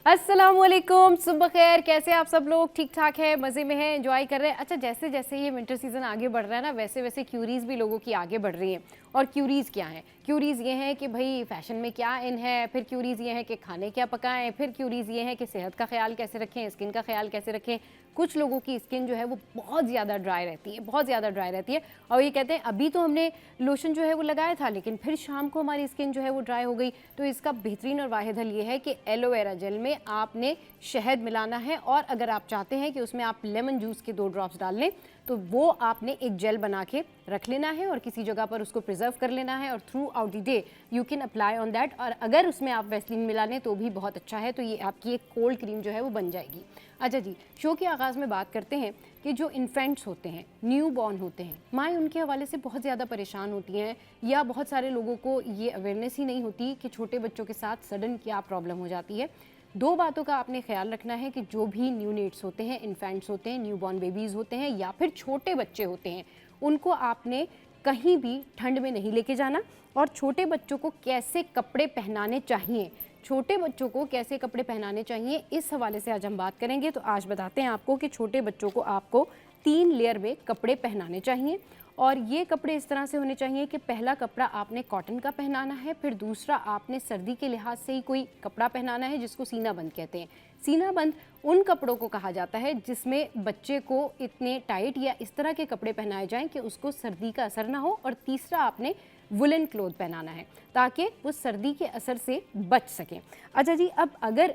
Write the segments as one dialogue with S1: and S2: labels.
S1: अस्सलामुअलैकुम, सुबह खैर। कैसे आप सब लोग? ठीक ठाक है, मज़े में हैं, एंजॉय कर रहे हैं। अच्छा, जैसे जैसे ये विंटर सीज़न आगे बढ़ रहा है ना, वैसे वैसे क्यूरीज़ भी लोगों की आगे बढ़ रही हैं। और क्यूरीज़ क्या हैं? क्यूरीज़ ये हैं कि भाई फैशन में क्या इन है, फिर क्यूरीज़ ये हैं कि खाने क्या पकाएं, फिर क्यूरीज़ ये हैं कि सेहत का ख्याल कैसे रखें, स्किन का ख्याल कैसे रखें। कुछ लोगों की स्किन जो है वो बहुत ज़्यादा ड्राई रहती है, बहुत ज़्यादा ड्राई रहती है। और ये कहते हैं अभी तो हमने लोशन जो है वो लगाया था, लेकिन फिर शाम को हमारी स्किन जो है वो ड्राई हो गई। तो इसका बेहतरीन और वाहिद हल ये है कि एलोवेरा जेल में आपने शहद मिलाना है, और अगर आप चाहते हैं कि उसमें आप लेमन जूस के 2 ड्रॉप्स डाल लें, तो वो आपने एक जेल बना के रख लेना है और किसी जगह पर उसको प्रिजर्व कर लेना है, और through out the day you can apply on that. और अगर उसमें आप वैसलीन मिला लें तो भी बहुत अच्छा है। तो ये आपकी एक कोल्ड क्रीम जो है वो बन जाएगी। अच्छा जी, शो के आगाज़ में बात करते हैं कि जो इन्फेंट्स होते हैं, न्यू बॉर्न होते हैं, माएँ उनके हवाले से बहुत ज़्यादा परेशान होती हैं, या बहुत सारे लोगों को ये अवेयरनेस ही नहीं होती कि छोटे बच्चों के साथ सडन क्या प्रॉब्लम हो जाती है। 2 बातों का आपने ख्याल रखना है कि जो भी न्यूनेट्स होते हैं, इन्फेंट्स होते हैं, न्यू बॉर्न बेबीज़ होते हैं, या फिर छोटे बच्चे होते हैं, उनको आपने कहीं भी ठंड में नहीं लेके जाना। और छोटे बच्चों को कैसे कपड़े पहनाने चाहिए, छोटे बच्चों को कैसे कपड़े पहनाने चाहिए, इस हवाले से आज हम बात करेंगे। तो आज बताते हैं आपको कि छोटे बच्चों को आपको 3 लेयर में कपड़े पहनाने चाहिए। और ये कपड़े इस तरह से होने चाहिए कि पहला कपड़ा आपने कॉटन का पहनाना है, फिर दूसरा आपने सर्दी के लिहाज से ही कोई कपड़ा पहनाना है जिसको सीना बंद कहते हैं। सीना बंद उन कपड़ों को कहा जाता है जिसमें बच्चे को इतने टाइट या इस तरह के कपड़े पहनाए जाएं कि उसको सर्दी का असर ना हो। और तीसरा आपने वुलन क्लोथ पहनाना है ताकि वो सर्दी के असर से बच सकें। अच्छा जी, अब अगर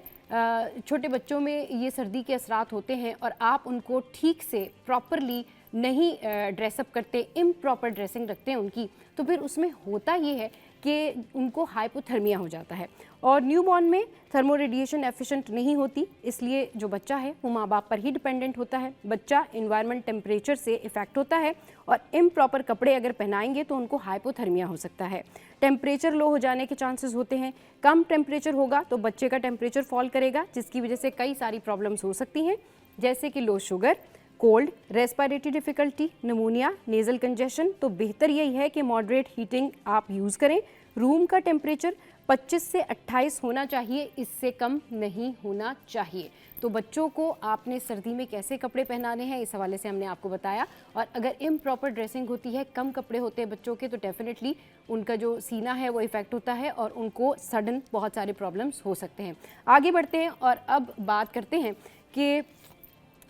S1: छोटे बच्चों में ये सर्दी के असरात होते हैं और आप उनको ठीक से प्रॉपरली नहीं ड्रेसअप करते, इम्प्रॉपर ड्रेसिंग रखते हैं उनकी, तो फिर उसमें होता ये है कि उनको हाइपोथर्मिया हो जाता है। और न्यूबॉर्न में थर्मो रेडिएशन एफिशिएंट नहीं होती, इसलिए जो बच्चा है वो माँ बाप पर ही डिपेंडेंट होता है। बच्चा इन्वायरमेंट टेम्परेचर से इफ़ेक्ट होता है, और इम्प्रॉपर कपड़े अगर पहनाएंगे तो उनको हाइपोथर्मिया हो सकता है। टेम्परेचर लो हो जाने के चांसेस होते हैं। कम टेम्परेचर होगा तो बच्चे का टेम्परेचर फॉल करेगा, जिसकी वजह से कई सारी प्रॉब्लम्स हो सकती हैं, जैसे कि low sugar, cold, respiratory difficulty, नमूनिया, nasal congestion. तो बेहतर यही है कि मॉडरेट हीटिंग आप यूज़ करें। रूम का टेम्परेचर 25 से 28 होना चाहिए, इससे कम नहीं होना चाहिए। तो बच्चों को आपने सर्दी में कैसे कपड़े पहनाने हैं, इस हवाले से हमने आपको बताया। और अगर इम्प्रॉपर ड्रेसिंग होती है, कम कपड़े होते हैं बच्चों के, तो डेफिनेटली उनका जो सीना है वो इफ़ेक्ट होता है और उनको सडन बहुत सारे प्रॉब्लम्स हो सकते हैं। आगे बढ़ते हैं और अब बात करते हैं कि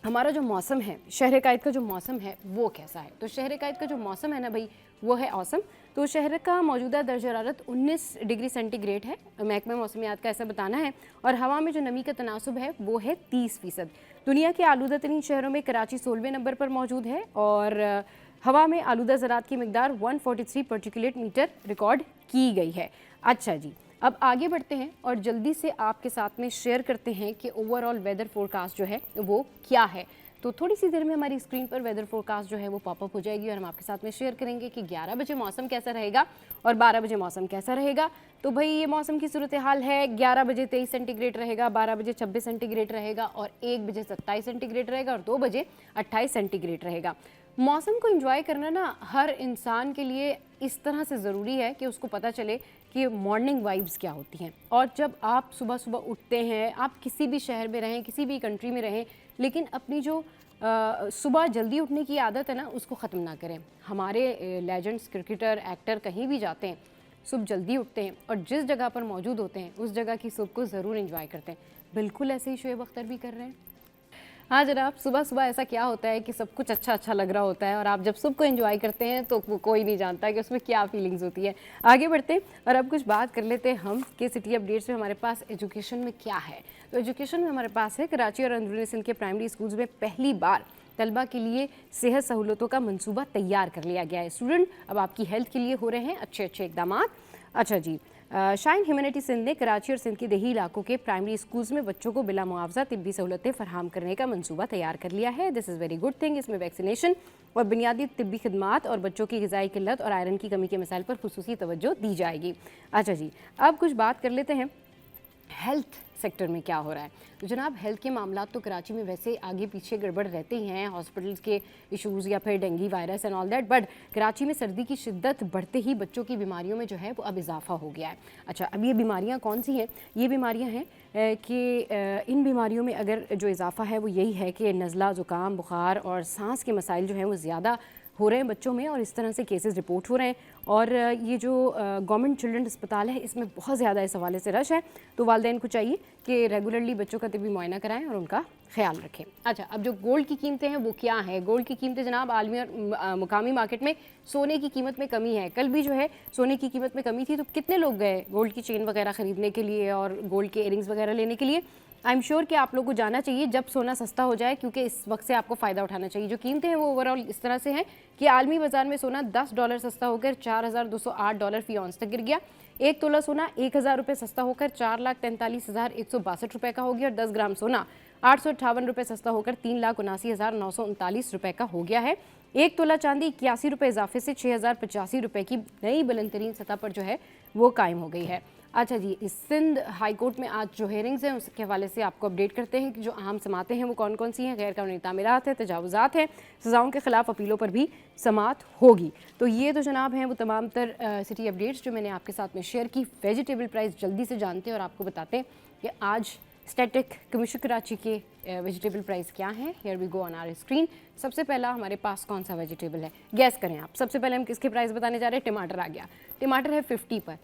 S1: हमारा जो मौसम है, शहर कायद का जो मौसम है वो कैसा है। तो शहर कायद का जो मौसम है ना भाई, वो है औसम। तो शहर का मौजूदा दर्ज हरारत 19 डिग्री सेंटीग्रेड है, महकमा मौसमियात का ऐसा बताना है। और हवा में जो नमी का तनासुब है वो है 30%। दुनिया के आलूदा तरीन शहरों में कराची 16वें नंबर पर मौजूद है, और हवा में आलूदा ज़रात की मिकदार 143 पार्टिकुलेट मीटर रिकॉर्ड की गई है। अच्छा जी, अब आगे बढ़ते हैं और जल्दी से आपके साथ में शेयर करते हैं कि ओवरऑल वेदर फोरकास्ट जो है वो क्या है। तो थोड़ी सी देर में हमारी स्क्रीन पर वेदर फोरकास्ट जो है वो पॉपअप हो जाएगी, और हम आपके साथ में शेयर करेंगे कि 11 बजे मौसम कैसा रहेगा और 12 बजे मौसम कैसा रहेगा। तो भाई ये मौसम की सूरत हाल है, 11 बजे 23 सेंटीग्रेड रहेगा, 12 बजे 26 सेंटीग्रेड रहेगा, और 1 बजे 27 सेंटीग्रेड रहेगा, और 2 बजे 28 सेंटीग्रेड रहेगा। मौसम को एंजॉय करना ना हर इंसान के लिए इस तरह से ज़रूरी है कि उसको पता चले कि मॉर्निंग वाइब्स क्या होती हैं। और जब आप सुबह सुबह उठते हैं, आप किसी भी शहर में रहें, किसी भी कंट्री में रहें, लेकिन अपनी जो सुबह जल्दी उठने की आदत है ना, उसको ख़त्म ना करें। हमारे लेजेंड्स, क्रिकेटर, एक्टर कहीं भी जाते हैं, सुबह जल्दी उठते हैं, और जिस जगह पर मौजूद होते हैं उस जगह की सुबह को ज़रूर एंजॉय करते हैं। बिल्कुल ऐसे ही शोएब अख्तर भी कर रहे हैं। हाँ जनाब, सुबह सुबह ऐसा क्या होता है कि सब कुछ अच्छा अच्छा लग रहा होता है, और आप जब सुबह को एंजॉय करते हैं तो वो कोई नहीं जानता कि उसमें क्या फीलिंग्स होती है। आगे बढ़ते हैं और अब कुछ बात कर लेते हैं हम कि सिटी अपडेट्स में हमारे पास एजुकेशन में क्या है। तो एजुकेशन में हमारे पास है कराची और अंदरूनी सिंध के प्राइमरी स्कूल्स में पहली बार तलबा के लिए सेहत सहूलतों का मंसूबा तैयार कर लिया गया है। स्टूडेंट अब आपकी हेल्थ के लिए हो रहे हैं अच्छे अच्छे इकदाम। अच्छा जी, शाइन ह्यूमैनिटी सिंध ने कराची और सिंध के देही इलाकों के प्राइमरी स्कूल्स में बच्चों को बिला मुआवजा तिब्बी सहूलतें फराहम करने का मंसूबा तैयार कर लिया है। This is very good thing. इसमें वैक्सीनेशन और बुनियादी तिब्बी खिदमात और बच्चों की ग़िज़ाई किल्लत और आयरन की कमी के मसाइल पर खुसूसी तवज्जो दी जाएगी। अच्छा जी, अब कुछ बात कर लेते हैं हेल्थ सेक्टर में क्या हो रहा है। तो जनाब हेल्थ के मामला तो कराची में वैसे आगे पीछे गड़बड़ रहते ही हैं, हॉस्पिटल्स के इश्यूज़ या फिर dengue virus and all that, but Karachi में सर्दी की शिद्दत बढ़ते ही बच्चों की बीमारियों में जो है वो अब इजाफा हो गया है। अच्छा, अब ये बीमारियाँ कौन सी हैं? ये बीमारियाँ हैं कि इन बीमारियों में अगर जो इजाफा है वो यही है कि नज़ला, ज़ुकाम, बुखार और सांस के मसाइल जो हैं वो ज़्यादा हो रहे हैं बच्चों में, और इस तरह से केसेस रिपोर्ट हो रहे हैं। और ये जो गवर्नमेंट चिल्ड्रन अस्पताल है इसमें बहुत ज़्यादा इस हवाले से रश है, तो वालिदैन को चाहिए कि रेगुलरली बच्चों का तिब्बी मुआयना कराएं और उनका ख्याल रखें। अच्छा, अब जो गोल्ड की कीमतें हैं वो क्या हैं? गोल्ड की कीमतें जनाब आलमी और मुकामी मार्केट में सोने की कीमत में कमी है। कल भी जो है सोने की कीमत में कमी थी, तो कितने लोग गए गोल्ड की चेन वगैरह ख़रीदने के लिए और गोल्ड के इयरिंग्स वगैरह लेने के लिए? आई एम श्योर कि आप लोग को जाना चाहिए जब सोना सस्ता हो जाए, क्योंकि इस वक्त से आपको फ़ायदा उठाना चाहिए। जो कीमतें हैं वो ओवरऑल इस तरह से हैं कि आलमी बाजार में सोना $10 सस्ता होकर $4,208 फी औंस तक गिर गया। 1 तोला सोना 1,000 रुपये सस्ता होकर 4,43,162 का हो गया, और 10 ग्राम सोना 858 रुपये सस्ता होकर 3,79,939 रुपये का हो गया है। 1 तोला चांदी 81 रुपये इजाफे से 6,085 रुपये की नई बुलंद तरीन सतह पर जो है वो कायम हो गई है। अच्छा जी, इस सिंध हाई कोर्ट में आज जो हेयरिंग्स हैं उसके हवाले से आपको अपडेट करते हैं कि जो अहम समातें हैं वो कौन कौन सी हैं। गैर कानूनी तामीरात है, तजावुज़ात हैं, सज़ाओं के ख़िलाफ़ अपीलों पर भी समात होगी। तो ये तो जनाब हैं वो तमाम तर सिटी अपडेट्स जो मैंने आपके साथ में शेयर की। वेजिटेबल प्राइस जल्दी से जानते हैं और आपको बताते हैं कि आज स्टैटिक कमीशन कराची के वेजिटेबल प्राइस क्या हैं। Here we go on our screen. सबसे पहला हमारे पास कौन सा वेजिटेबल है, गैस करें आप। सबसे पहले हम किसके प्राइस बताने जा रहे हैं? टमाटर आ गया। टमाटर है 50 पर,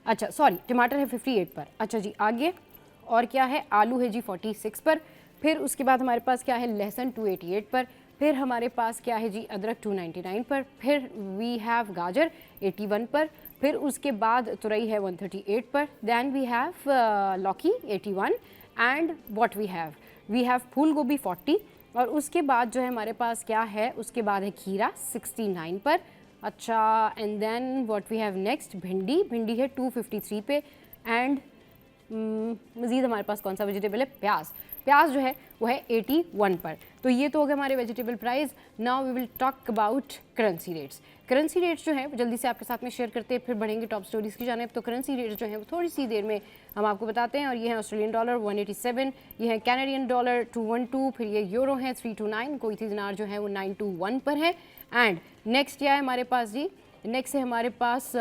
S1: अच्छा सॉरी टमाटर है 58 पर। अच्छा जी, आगे और क्या है? आलू है जी 46 पर। फिर उसके बाद हमारे पास क्या है? लहसुन 288 पर। फिर हमारे पास क्या है जी? अदरक 299 पर। फिर वी हैव गाजर 81 पर। फिर उसके बाद तुरई है 138 पर। दैन वी हैव लौकी 81 एंड व्हाट वी हैव फूल गोभी 40। और उसके बाद जो है हमारे पास क्या है? उसके बाद है खीरा 69 पर। अच्छा, and then what we have next? भिंडी है 253 पे। एंड मज़ीद हमारे पास कौन सा वेजिटेबल है? प्याज जो है वो है 81 पर। तो ये तो हो गए हमारे vegetable price. Now we will talk about currency rates. Currency rates जो है वो जल्दी से आपके साथ में शेयर करते हैं, फिर बढ़ेंगे टॉप स्टोरीज़ की जानिब। तो करेंसी रेट्स जो है वो थोड़ी सी देर में हम आपको बताते हैं। और ये है ऑस्ट्रेलियन डॉलर 187, ये है कैनेडियन डॉलर 212, फिर ये यूरो है 329, कोईती दिनार जो है वो 921 पर है। एंड नेक्स्ट क्या है हमारे पास जी? नेक्स्ट है हमारे पास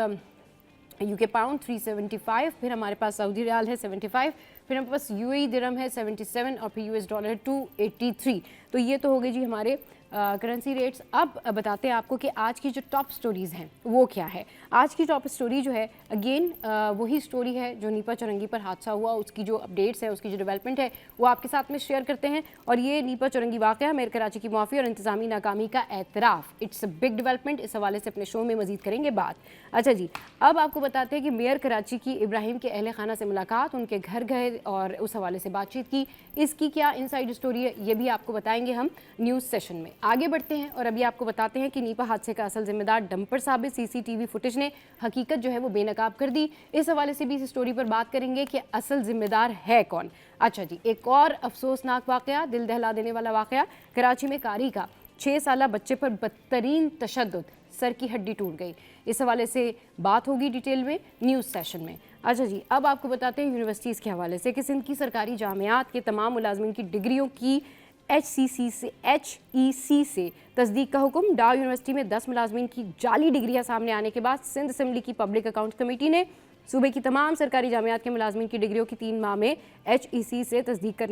S1: यूके पाउंड 375, फिर हमारे पास सऊदी रियाल है 75, फिर हमारे पास यूएई दिरहम है 77, और फिर यूएस डॉलर है 283। तो ये तो हो गए जी हमारे करेंसी रेट्स। अब बताते हैं आपको कि आज की जो टॉप स्टोरीज़ हैं वो क्या है। आज की टॉप स्टोरी जो है अगेन वही स्टोरी है जो नीपा चौरंगी पर हादसा हुआ, उसकी जो अपडेट्स है, उसकी जो डेवलपमेंट है वो आपके साथ में शेयर करते हैं। और ये नीपा चौरंगी वाक़या मेयर कराची की मुआफ़ी और इंतज़ामी नाकामी का एतराफ़, इट्स अ बिग डेवलपमेंट। इस हवाले से अपने शो में मज़ीद करेंगे बात। अच्छा जी, अब आपको बताते हैं कि मेयर कराची की इब्राहिम के अहल खाना से मुलाकात, उनके घर गए और उस हवाले से बातचीत की। इसकी क्या इनसाइड स्टोरी है ये भी आपको बताएंगे हम न्यूज़ सेशन में। आगे बढ़ते हैं और अभी आपको बताते हैं कि नीपा हादसे का असल जिम्मेदार डंपर साबित, सीसीटीवी फुटेज ने हकीकत जो है वो बेनकाब कर दी। इस हवाले से भी इस स्टोरी पर बात करेंगे कि असल जिम्मेदार है कौन। अच्छा जी, एक और अफसोसनाक वाकया, दिल दहला देने वाला वाकया, कराची में कारी का 6 साला बच्चे पर बदतरीन तशद्दुद, सर की हड्डी टूट गई। इस हवाले से बात होगी डिटेल में न्यूज़ सेशन में। अच्छा जी, अब आपको बताते हैं यूनिवर्सिटीज़ के हवाले से कि सिंध की सरकारी जामियात के तमाम मुलाजमीन की डिग्रियों की HEC से तस्दीक का हुक्म। डाव यूनिवर्सिटी में 10 मुलाजमीन की जाली डिग्रियां सामने आने के बाद सिंध असम्बली की पब्लिक अकाउंट कमेटी ने सूबे की तमाम सरकारी जामियात के मुलाजमीन की डिग्रियों की 3 माह में HEC से तस्दीक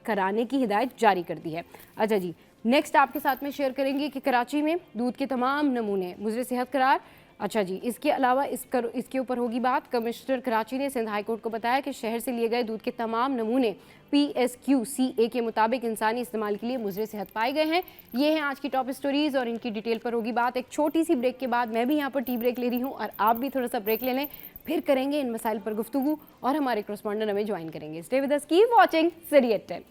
S1: कराने की हिदायत जारी कर दी है। अच्छा जी, नेक्स्ट आपके साथ में शेयर करेंगे कि कराची में दूध के तमाम नमूने मुज़र सेहत करार। अच्छा जी, इसके अलावा इसके ऊपर होगी बात। कमिश्नर कराची ने सिंध हाई कोर्ट को बताया कि शहर से लिए गए दूध के तमाम नमूने PSQCA के मुताबिक इंसानी इस्तेमाल के लिए मुज़र सेहत पाए गए हैं। ये हैं आज की टॉप स्टोरीज़ और इनकी डिटेल पर होगी बात। एक छोटी सी ब्रेक के बाद मैं भी यहाँ पर टी ब्रेक ले रही हूँ और आप भी थोड़ा सा ब्रेक ले लें, फिर करेंगे इन मसाइल पर गुफ्तगू और हमारे करस्पॉन्डेंट हमें ज्वाइन करेंगे। Stay with us, keep watching city at 10।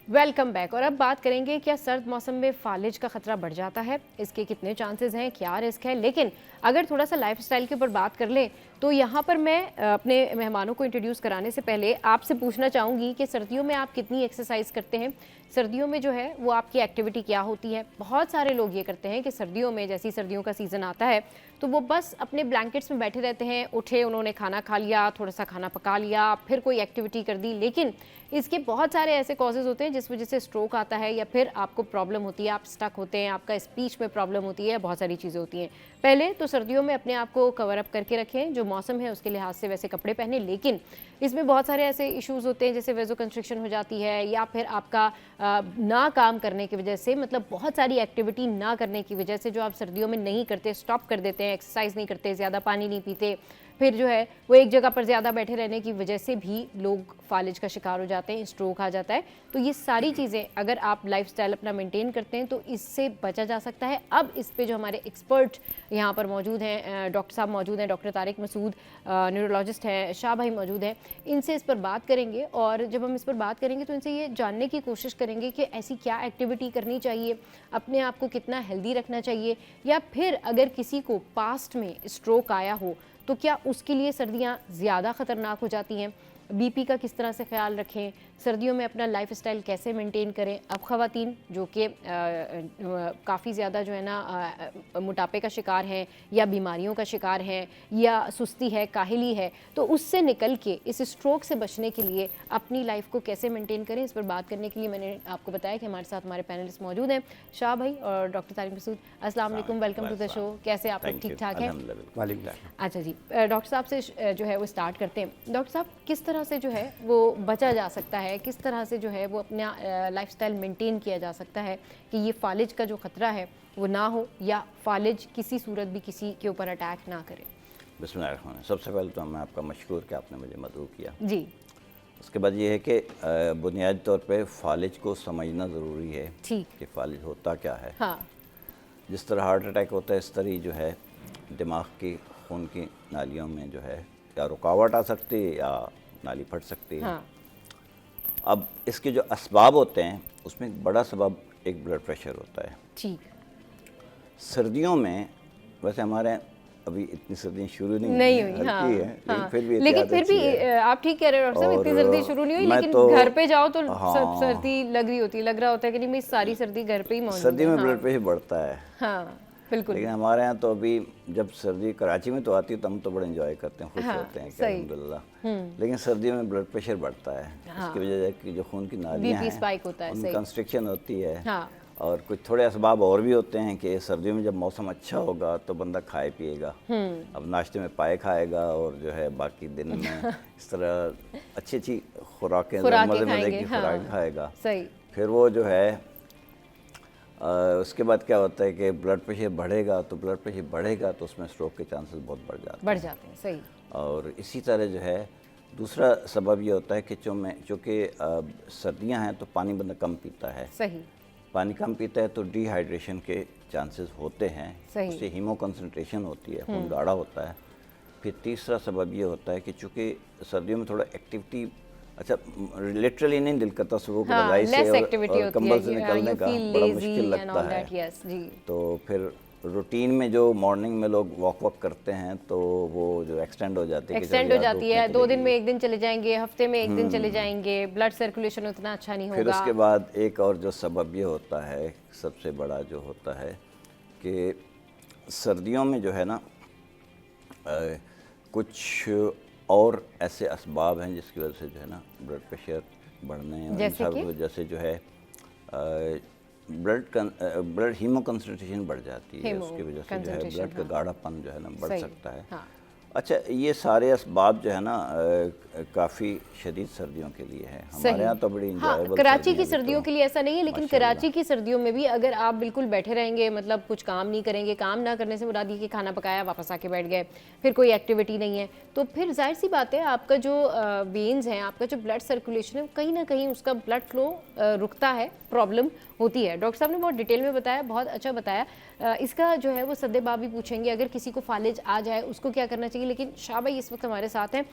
S1: Welcome back. और अब बात करेंगे क्या सर्द मौसम में फालिज का खतरा बढ़ जाता है, इसके कितने चांसेस हैं, क्या रिस्क है। लेकिन अगर थोड़ा सा लाइफस्टाइल के ऊपर बात कर लें तो यहाँ पर मैं अपने मेहमानों को इंट्रोड्यूस कराने से पहले आपसे पूछना चाहूँगी कि सर्दियों में आप कितनी एक्सरसाइज करते हैं, सर्दियों में जो है वो आपकी एक्टिविटी क्या होती है। बहुत सारे लोग ये करते हैं कि सर्दियों में, जैसे सर्दियों का सीज़न आता है तो वो बस अपने ब्लैंकेट्स में बैठे रहते हैं, उठे, उन्होंने खाना खा लिया, थोड़ा सा खाना पका लिया, फिर कोई एक्टिविटी कर दी। लेकिन इसके बहुत सारे ऐसे कॉजेज़ होते हैं जिस वजह से स्ट्रोक आता है, या फिर आपको प्रॉब्लम होती है, आप स्टक होते हैं, आपका स्पीच में प्रॉब्लम होती है, बहुत सारी चीज़ें होती हैं। पहले तो सर्दियों में अपने आप को कवर अप करके रखें, जो मौसम है उसके लिहाज से वैसे कपड़े पहने। लेकिन इसमें बहुत सारे ऐसे इश्यूज़ होते हैं जैसे वेजो कंस्ट्रिक्शन हो जाती है, या फिर आपका ना काम करने की वजह से, मतलब बहुत सारी एक्टिविटी ना करने की वजह से जो आप सर्दियों में नहीं करते, स्टॉप कर देते हैं, एक्सरसाइज नहीं करते, ज़्यादा पानी नहीं पीते, फिर जो है वो एक जगह पर ज़्यादा बैठे रहने की वजह से भी लोग फालिज का शिकार हो जाते हैं, स्ट्रोक आ जाता है। तो ये सारी चीज़ें अगर आप लाइफस्टाइल अपना मेंटेन करते हैं तो इससे बचा जा सकता है। अब इस पे जो हमारे एक्सपर्ट यहाँ पर मौजूद हैं, डॉक्टर साहब मौजूद हैं, डॉक्टर तारिक मसूद न्यूरोलॉजिस्ट हैं, शाह भाई मौजूद हैं, इनसे इस पर बात करेंगे। और जब हम इस पर बात करेंगे तो इनसे ये जानने की कोशिश करेंगे कि ऐसी क्या एक्टिविटी करनी चाहिए, अपने आप को कितना हेल्दी रखना चाहिए, या फिर अगर किसी को पास्ट में स्ट्रोक आया हो तो क्या उसके लिए सर्दियाँ ज़्यादा ख़तरनाक हो जाती हैं, बीपी का किस तरह से ख्याल रखें, सर्दियों में अपना लाइफस्टाइल कैसे मेंटेन करें। अब ख़वातीन जो कि काफ़ी ज़्यादा जो है ना मोटापे का शिकार हैं, या बीमारियों का शिकार हैं, या सुस्ती है, काहिली है, तो उससे निकल के इस स्ट्रोक से बचने के लिए अपनी लाइफ को कैसे मेंटेन करें, इस पर बात करने के लिए मैंने आपको बताया कि हमारे साथ हमारे पैनलिस्ट मौजूद हैं, शाह भाई और डॉक्टर तारिक मसूद। अस्सलाम वालेकुम, वेलकम टू द शो। कैसे आप लोग, ठीक ठाक हैं? अच्छा जी, डॉक्टर साहब से जो है वो स्टार्ट करते हैं। डॉक्टर साहब, किस तरह से जो है वो बचा जा सकता है, किस तरह से जो है वो अपना लाइफस्टाइल मेंटेन किया जा सकता है कि ये फालिज का जो ख़तरा है वो ना हो, या फालिज किसी सूरत भी किसी के ऊपर अटैक ना करे?
S2: बिस्मिल्लाह। सबसे पहले तो मैं आपका मशकूर कि आपने मुझे मदऊ किया
S1: जी।
S2: उसके बाद ये है कि बुनियादी तौर पे फालिज को समझना ज़रूरी है कि फालिज होता क्या है।
S1: हाँ।
S2: जिस तरह हार्ट अटैक होता है, इस तरह ही जो है दिमाग की खून की नालियों में जो है या रुकावट आ सकती है या नाली फट सकती है।
S1: हाँ।
S2: अब इसके जो असबाब होते हैं उसमें एक बड़ा सबब एक ब्लड प्रेशर होता है।
S1: ठीक।
S2: सर्दियों में वैसे हमारे अभी इतनी सर्दियाँ शुरू नहीं हुई,
S1: हाँ,
S2: है,
S1: हाँ,
S2: लेकिन फिर भी
S1: आप ठीक कह रहे हो डॉक्टर साहब, इतनी सर्दी शुरू नहीं हुई, लेकिन तो, घर पे जाओ तो सब सर्दी लग रही होती है, लग रहा होता है कि नहीं मैं सारी सर्दी घर पे ही मौजूद है।
S2: सर्दी में ब्लड प्रेशर बढ़ता है।
S1: हाँ बिल्कुल।
S2: लेकिन हमारे यहाँ तो अभी जब सर्दी कराची में तो आती है तो हम तो बड़े एंजॉय करते हैं, खुश होते हैं कि अल्हम्दुलिल्लाह। लेकिन सर्दियों में ब्लड प्रेशर बढ़ता है। इसकी वजह से जो खून की नालियाँ हैं उनमें कंस्ट्रिक्शन होती है। और कुछ थोड़े असबाब और भी होते हैं कि सर्दियों में जब मौसम अच्छा होगा तो बंदा खाए पिएगा, अब नाश्ते में पाए खाएगा और जो है बाकी दिन में इस तरह अच्छी अच्छी खुराकें मज़े की खुराकें खाएगा। फिर वो जो है उसके बाद क्या होता है कि ब्लड प्रेशर बढ़ेगा तो उसमें स्ट्रोक के चांसेस बहुत बढ़ जाते हैं।
S1: सही।
S2: और इसी तरह जो है दूसरा सबब ये होता है कि चूँकि सर्दियाँ हैं तो पानी बंदा कम पीता है।
S1: सही।
S2: पानी कम पीता है तो डिहाइड्रेशन के चांसेस होते हैं, उससे हीमो कंसंट्रेशन होती है, खून गाढ़ा होता है। फिर तीसरा सबब ये होता है कि चूँकि सर्दियों में थोड़ा एक्टिविटी, अच्छा लिटरली नहीं दिल करता सुबह को रज़ाई से और कंबल से निकलने का बड़ा मुश्किल लगता है। तो फिर रूटीन में जो मॉर्निंग में लोग वॉक करते हैं तो वो जो एक्सटेंड हो जाती है
S1: 2 दिन में 1 दिन चले जाएंगे, हफ्ते में 1 दिन चले जाएंगे, ब्लड सर्कुलेशन उतना अच्छा नहीं होगा।
S2: फिर उसके बाद एक और जो सबब ये होता है, सबसे बड़ा जो होता है कि सर्दियों में जो है ना कुछ और ऐसे असबाब हैं जिसकी वजह से जो है ना ब्लड प्रेशर बढ़ने, जैसे जो है ब्लड हीमो कंसंट्रेशन बढ़ जाती है, उसकी वजह से जो है ब्लड का गाढ़ापन जो है ना बढ़ सकता है। हाँ। अच्छा, ये सारे असबाब जो है ना काफ़ी शदीद सर्दियों के लिए है। हमारे यहाँ तो बड़ी इंजॉयबल।
S1: कराची की सर्दियों के लिए ऐसा नहीं है, लेकिन कराची की सर्दियों में भी अगर आप बिल्कुल बैठे रहेंगे, मतलब कुछ काम नहीं करेंगे, काम ना करने से मुराद ये कि खाना पकाया वापस आके बैठ गए, फिर कोई एक्टिविटी नहीं है, तो फिर जाहिर सी बात है आपका जो वेन्स हैं, आपका जो ब्लड सर्कुलेशन है, कहीं ना कहीं उसका ब्लड फ्लो रुकता है, प्रॉब्लम होती है। डॉक्टर साहब ने बहुत डिटेल में बताया, बहुत अच्छा बताया। इसका जो है वो सद्देबाब भी पूछेंगे, अगर किसी को फालिज आ जाए उसको क्या करना चाहिए। लेकिन शाह भाई इस वक्त हमारे साथ हैं,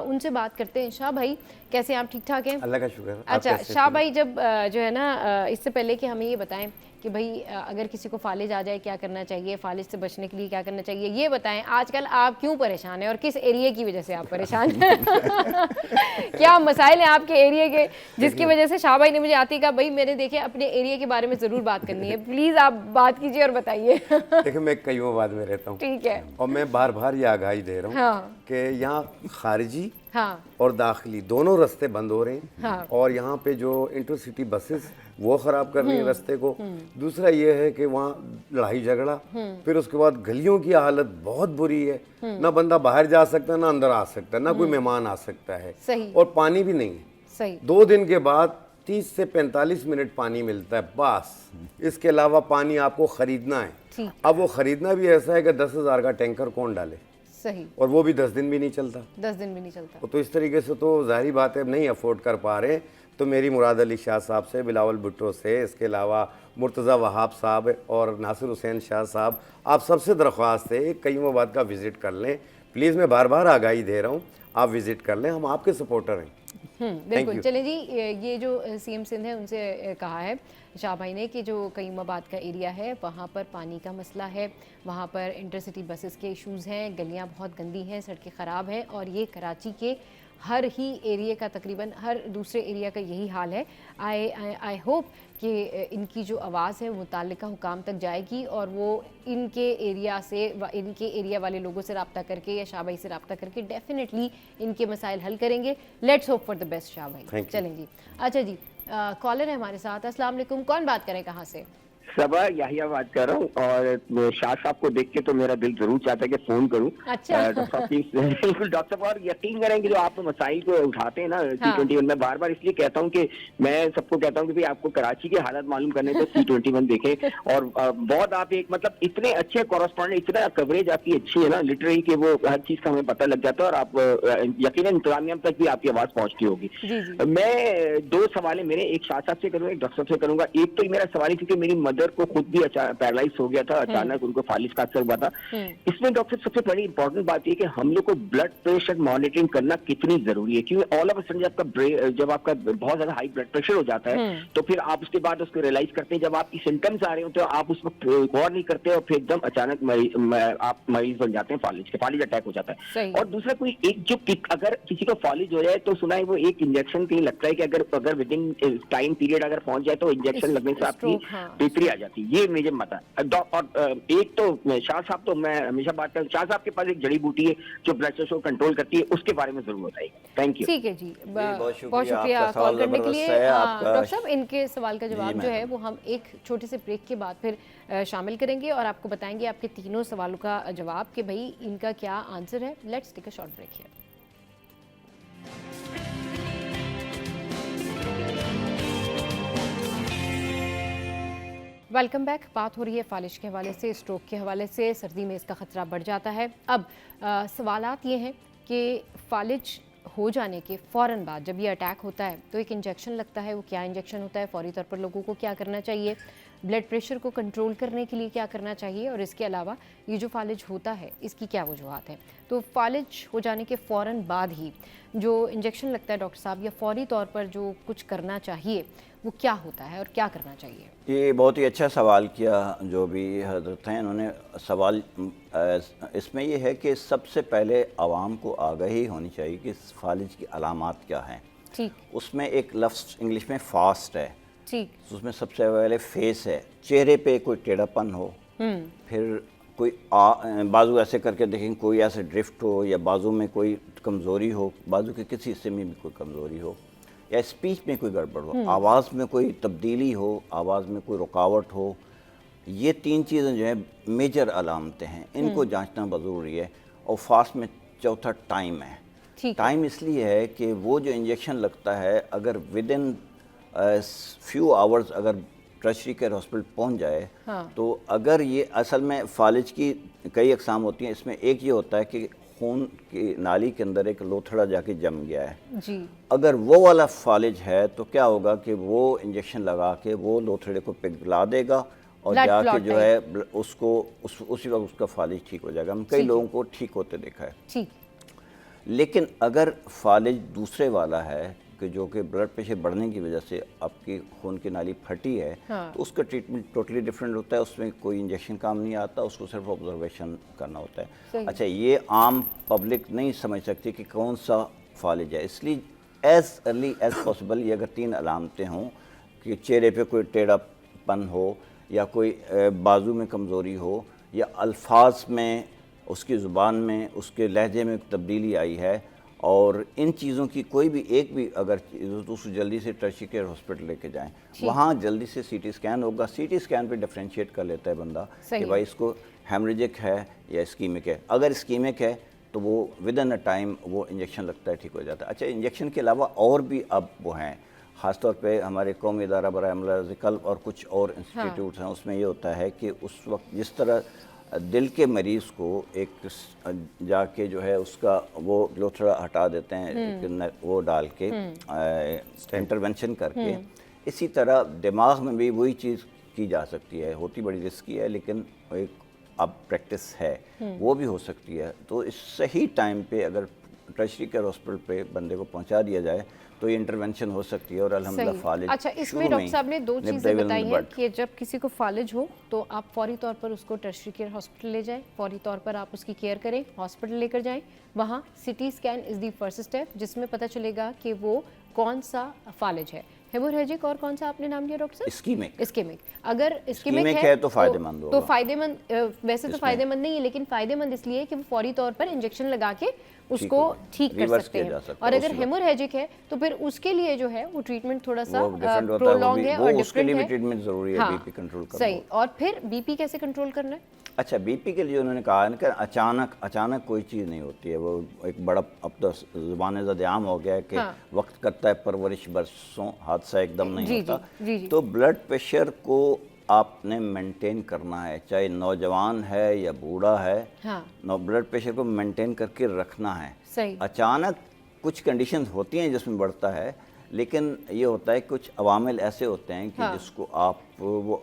S1: उनसे बात करते हैं। शाह भाई कैसे हैं आप, ठीक ठाक हैं?
S2: अल्लाह का शुक्र।
S1: अच्छा शाह भाई, जब जो है ना इससे पहले कि हमें ये बताएं कि भाई अगर किसी को फालिज आ जाए क्या करना चाहिए, फालिज से बचने के लिए क्या करना चाहिए, ये बताएं आजकल आप क्यों परेशान हैं और किस एरिया की वजह से आप परेशान हैं? क्या मसाइल हैं आपके एरिया के जिसकी वजह से शाह भाई ने मुझे आती कहा भाई मैंने देखे अपने एरिया के बारे में ज़रूर बात करनी है, प्लीज़ आप बात कीजिए और बताइए।
S3: देखिए मैं कईमाबाद में रहता हूँ, ठीक है, और मैं बार बार ये आगाही दे रहा हूँ कि यहाँ खारिजी और दाखिली दोनों रास्ते बंद हो रहे हैं, और यहाँ पे जो इंटरसिटी बसेस वो खराब कर रही है रास्ते को। दूसरा ये है कि वहाँ लड़ाई झगड़ा, फिर उसके बाद गलियों की हालत बहुत बुरी है, ना बंदा बाहर जा सकता ना अंदर आ सकता, ना कोई मेहमान आ सकता है, और पानी भी नहीं है। 2 दिन के बाद 30 से 45 मिनट पानी मिलता है बस, इसके अलावा पानी आपको खरीदना है। अब वो खरीदना भी ऐसा है कि 10,000 का टैंकर कौन डाले,
S1: सही,
S3: और वो भी 10 दिन भी नहीं चलता,
S1: 10 दिन भी नहीं चलता।
S3: तो इस तरीके से तो जाहिर बात है नहीं अफोर्ड कर पा रहे। तो मेरी मुराद अली शाह साहब से, बिलावल भुट्टो से, इसके अलावा मुर्तज़ा वहाब साहब और नासिर हुसैन शाह साहब, आप सबसे दरख्वास्त है कईमाबाद का विज़िट कर लें प्लीज़। मैं बार बार आगाही दे रहा हूँ, आप विज़िट कर लें, हम आपके सपोर्टर हैं।
S1: बिल्कुल। चलें जी, ये जो सीएम सिंध है उनसे कहा है शाह भाई ने कि जो कईमाबाद का एरिया है वहाँ पर पानी का मसला है, वहाँ पर इंटरसिटी बसेस के इश्यूज़ हैं, गलियाँ बहुत गंदी हैं, सड़कें ख़राब हैं, और ये कराची के हर ही एरिया का, तकरीबन हर दूसरे एरिया का यही हाल है। आई होप कि इनकी जो आवाज़ है वो मुतल्लिका हुकाम तक जाएगी और वो इनके एरिया से, इनके एरिया वाले लोगों से रब्ता करके या शाह भाई से रब्ता करके डेफिनेटली इनके मसाइल हल करेंगे। Let's hope for the best Shah भाई। चलें जी, अच्छा जी, कॉलर है हमारे साथ। अस्सलाम वालेकुम, कौन बात करें, कहाँ से?
S4: सबा याहिया बात कर रहा हूँ, और शाह साहब को देख के तो मेरा दिल जरूर चाहता है कि फोन करूँ।
S1: अच्छा।
S4: बिल्कुल डॉक्टर साहब, और यकीन करें कि जो आप मसाइल को उठाते हैं ना T21, मैं बार बार इसलिए कहता हूँ कि मैं सबको कहता हूँ कि भाई आपको कराची के हालात मालूम करने तो T21 देखें। और बहुत आप एक मतलब इतने अच्छे कॉरेस्पॉन्डेंट, इतना कवरेज आपकी अच्छी है ना लिटरली, कि वो हर चीज का हमें पता लग जाता है, और आप यकीनन इंतजामिया तक भी आपकी आवाज पहुंचती होगी। मैं 2 सवाल मेरे, एक शाह साहब से करूँगा, एक डॉक्टर साहब से करूँगा। एक तो मेरा सवाल है क्योंकि मेरी मदर को खुद भी पैरालाइज हो गया था अचानक, उनको फालिज का असर हुआ था। इसमें डॉक्टर सबसे बड़ी इंपॉर्टेंट बात यह कि हम लोग को ब्लड प्रेशर मॉनिटरिंग करना कितनी जरूरी है, क्योंकि ऑल ऑफ अ सडन जब आपका बहुत ज्यादा हाई ब्लड प्रेशर हो जाता है तो फिर आप उसके बाद उसको रियलाइज करते हैं, जब आपकी सिम्टम्स आ रहे होते हैं आप उस वक्त गौर नहीं करते और फिर एकदम अचानक आप मरीज बन जाते हैं, फालिज अटैक हो जाता है। और दूसरा कोई एक जो अगर किसी को फालिज हो जाए तो सुना है वो एक इंजेक्शन कहीं लगता है कि अगर विद इन टाइम पीरियड अगर पहुंच जाए तो इंजेक्शन लगने से आपकी बेहतरी आ जाती है। ये मुझे मत है। और एक तो शाह साहब, तो मैं हमेशा बात करता हूँ, शाह साहब के पास एक जड़ी बूटी है जो ब्लड प्रेशर को कंट्रोल करती है, उसके बारे में जरूर बताइएगा। Thank you.
S1: ठीक है जी, बहुत शुक्रिया कॉल करने के लिए। डॉक्टर साहब, इनके सवाल का जवाब जो है वो हम एक छोटे से ब्रेक के बाद फिर शामिल करेंगे और आपको बताएंगे आपके तीनों सवालों का जवाब कि भाई इनका क्या आंसर है। Let's take a short break here. Welcome back. बात हो रही है फालिज के हवाले से, स्ट्रोक के हवाले से। सर्दी में इसका ख़तरा बढ़ जाता है। अब सवालात ये हैं कि फालिज हो जाने के फ़ौरन बाद जब ये अटैक होता है तो एक इंजेक्शन लगता है, वो क्या इंजेक्शन होता है, फौरी तौर पर लोगों को क्या करना चाहिए, ब्लड प्रेशर को कंट्रोल करने के लिए क्या करना चाहिए, और इसके अलावा ये जो फालिज होता है इसकी क्या वजूहत हैं। तो फालिज हो जाने के फ़ौरन बाद ही जो इंजेक्शन लगता है डॉक्टर साहब, या फौरी तौर पर जो कुछ करना चाहिए वो क्या होता है और क्या करना चाहिए?
S2: ये बहुत ही अच्छा सवाल किया जो भी हजरत हैं उन्होंने। सवाल इसमें ये है कि सबसे पहले आवाम को आगाही होनी चाहिए कि फालिज की अलामात क्या हैं। ठीक। उसमें एक लफ्ज़ इंग्लिश में फास्ट है। ठीक। उसमें सबसे पहले फेस है, चेहरे पे कोई टेढ़ापन हो, फिर कोई बाजू ऐसे करके देखें कोई ऐसे ड्रिफ्ट हो, या बाजू में कोई कमज़ोरी हो, बाजू के किसी हिस्से में भी कोई कमज़ोरी हो, या स्पीच में कोई गड़बड़ हो, आवाज़ में कोई तब्दीली हो, आवाज़ में कोई रुकावट हो। ये 3 चीज़ें जो है मेजर अलामतें हैं, इनको जांचना बहुत ज़रूरी है। और फास्ट में चौथा टाइम है। टाइम इसलिए है कि वो जो इंजेक्शन लगता है अगर विद इन फ्यू आवर्स अगर टर्शरी केयर हॉस्पिटल पहुंच जाए, तो अगर ये असल में फालिज की कई अक़साम होती हैं, इसमें एक ये होता है कि खून की नाली के अंदर एक लोथड़ा जाके जम गया है जी। अगर वो वाला फालिज है तो क्या होगा कि वो इंजेक्शन लगा के वो लोथड़े को पिघला देगा और जाके जो है उसको उसी वक्त उसका फालिज ठीक हो जाएगा। हम कई लोगों को ठीक होते देखा है। लेकिन अगर फालिज दूसरे वाला है, कि जो कि ब्लड प्रेशर बढ़ने की वजह से आपकी खून की नाली फटी है, तो उसका ट्रीटमेंट टोटली डिफरेंट होता है। उसमें कोई इंजेक्शन काम नहीं आता, उसको सिर्फ ऑब्जर्वेशन करना होता है। अच्छा, ये आम पब्लिक नहीं समझ सकती कि कौन सा फालिज है, इसलिए एज़ अर्ली एज़ पॉसिबल ये अगर 3 अलामतें हों कि चेहरे पे कोई टेढ़ापन हो, या कोई बाजू में कमज़ोरी हो, या अल्फाज में, उसकी ज़ुबान में, उसके लहजे में तब्दीली आई है, और इन चीज़ों की कोई भी एक भी अगर चीज़ तो उसको जल्दी से टर्शियरी केयर हॉस्पिटल लेके जाएं। वहाँ जल्दी से सीटी स्कैन होगा। सीटी स्कैन पे डिफरेंशिएट कर लेता है बंदा कि भाई इसको हेमरेजिक है या इस्कीमिक है। अगर इस्कीमिक है तो वो विद इन अ टाइम वो इंजेक्शन लगता है, ठीक हो जाता है। अच्छा, इंजेक्शन के अलावा और भी अब वो हैं, ख़ासतौर पे हमारे कौमी इदारा बराए अमराज़ क़ल्ब और कुछ और इंस्टीट्यूट्स हैं, उसमें ये होता है कि उस वक्त जिस तरह दिल के मरीज़ को एक जाके जो है उसका वो लोथड़ा हटा देते हैं, वो डाल के इंटरवेंशन करके, इसी तरह दिमाग में भी वही चीज़ की जा सकती है। होती बड़ी रिस्की है, लेकिन एक अब प्रैक्टिस है, वो भी हो सकती है। तो इस सही टाइम पे अगर टर्शियरी केयर हॉस्पिटल पे बंदे को पहुंचा दिया जाए तो ये इंटरवेंशन हो सकती है और अल्हम्दुलिल्लाह फालिज।
S1: अच्छा, इसमें डॉक्टर साहब ने 2 चीज़ें बताई हैं कि जब किसी को फालिज हो तो आप फौरी तौर पर उसको टर्शियरी केयर हॉस्पिटल ले जाएं, फौरी तौर पर आप उसकी केयर करें, हॉस्पिटल लेकर जाएं। वहाँ CT scan is the first step, जिसमें पता चलेगा कि वो कौन सा फालिज है। हेमोरेजिक और कौन सा आपने नाम लिया डॉक्टर साहब? इस्कीमिक। अगर इस्कीमिक है तो फायदेमंद होगा। तो फायदेमंद, वैसे तो फायदेमंद नहीं है, लेकिन फायदेमंद इसलिए कि वो फौरी तौर पर इंजेक्शन लगा के उसको ठीक कर सकते हैं। और अगर हेमोरेजिक है तो फिर उसके लिए जो है वो ट्रीटमेंट थोड़ा सा प्रोलॉन्ग है और
S2: उसके लिए भी ट्रीटमेंट ज़रूरी है, बीपी कंट्रोल करना।
S1: सही। और फिर बीपी कैसे कंट्रोल करना है?
S2: अच्छा, बीपी के लिए उन्होंने कहा है कि अचानक कोई चीज़ नहीं होती है, वो एक बड़ा अब तो ज़ुबान ज़द-ए-आम हो गया है कि वक्त करता है परवरिश, बरसों हादसा एकदम नहीं होता। तो ब्लड प्रेशर को आपने मेंटेन करना है, चाहे नौजवान है या बूढ़ा है, ब्लड प्रेशर को मेंटेन करके रखना है।
S1: सही।
S2: अचानक कुछ कंडीशंस होती हैं जिसमें बढ़ता है, लेकिन ये होता है कुछ अवामिल ऐसे होते हैं कि जिसको आप वो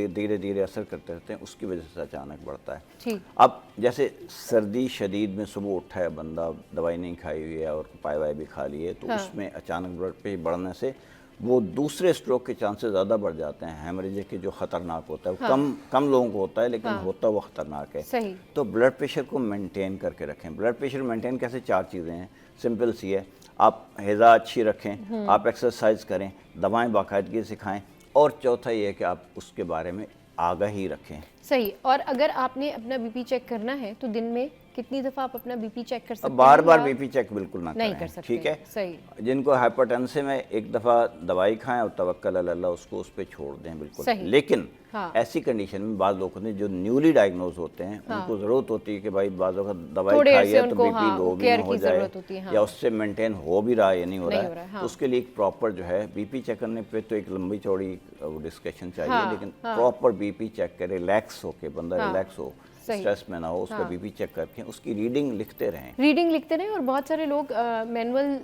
S2: धीरे धीरे असर करते रहते हैं, उसकी वजह से अचानक बढ़ता है।
S1: ठीक।
S2: अब जैसे सर्दी शदीद में सुबह उठा है बंदा, दवाई नहीं खाई हुई है और पाई वाई भी खा ली है, तो उसमें अचानक ब्लड प्रेशर बढ़ने से वो दूसरे स्ट्रोक के चांसेस ज़्यादा बढ़ जाते हैं। हेमरेजिक के जो ख़तरनाक होता है वो कम लोगों को होता है, लेकिन होता वो ख़तरनाक है।
S1: सही।
S2: तो ब्लड प्रेशर को मेंटेन करके रखें। ब्लड प्रेशर मेंटेन कैसे? 4 चीज़ें हैं, सिंपल सी है। आप हिज़ा अच्छी रखें, आप एक्सरसाइज करें, दवाएं बाकायदगी से खाएं, और चौथा ये है कि आप उसके बारे में आगाही रखें।
S1: सही। और अगर आपने अपना बीपी चेक करना है तो दिन में कितनी दफ़ा आप अपना बीपी चेक कर सकते हैं?
S2: बार बार बीपी चेक बिल्कुल ना
S1: नहीं
S2: करें,
S1: कर सकते।
S2: ठीक है।
S1: सही।
S2: जिनको हाइपरटेंशन है एक दफ़ा दवाई खाएं और तवक्कल अल्लाह उसको उस पर छोड़ दें, बिल्कुल सही। लेकिन ऐसी कंडीशन में बाद लोग होते हैं जो न्यूली डायग्नोज होते हैं, उनको ज़रूरत होती है कि भाई बाज़ों का दवाई खाई है तो बीपी लो भी ना हो जाए, या उससे मेंटेन हो भी रहा है या नहीं हो रहा है, तो उसके लिए एक प्रॉपर जो है बीपी चेक करने पे तो एक लंबी चौड़ी डिस्कशन चाहिए, लेकिन प्रॉपर बीपी चेक करे, रिलैक्स होके, बंदा रिलैक्स हो, स्ट्रेस में ना हो, उसका बीपी चेक करके उसकी रीडिंग लिखते रहें। और बहुत सारे लोग मैनुअल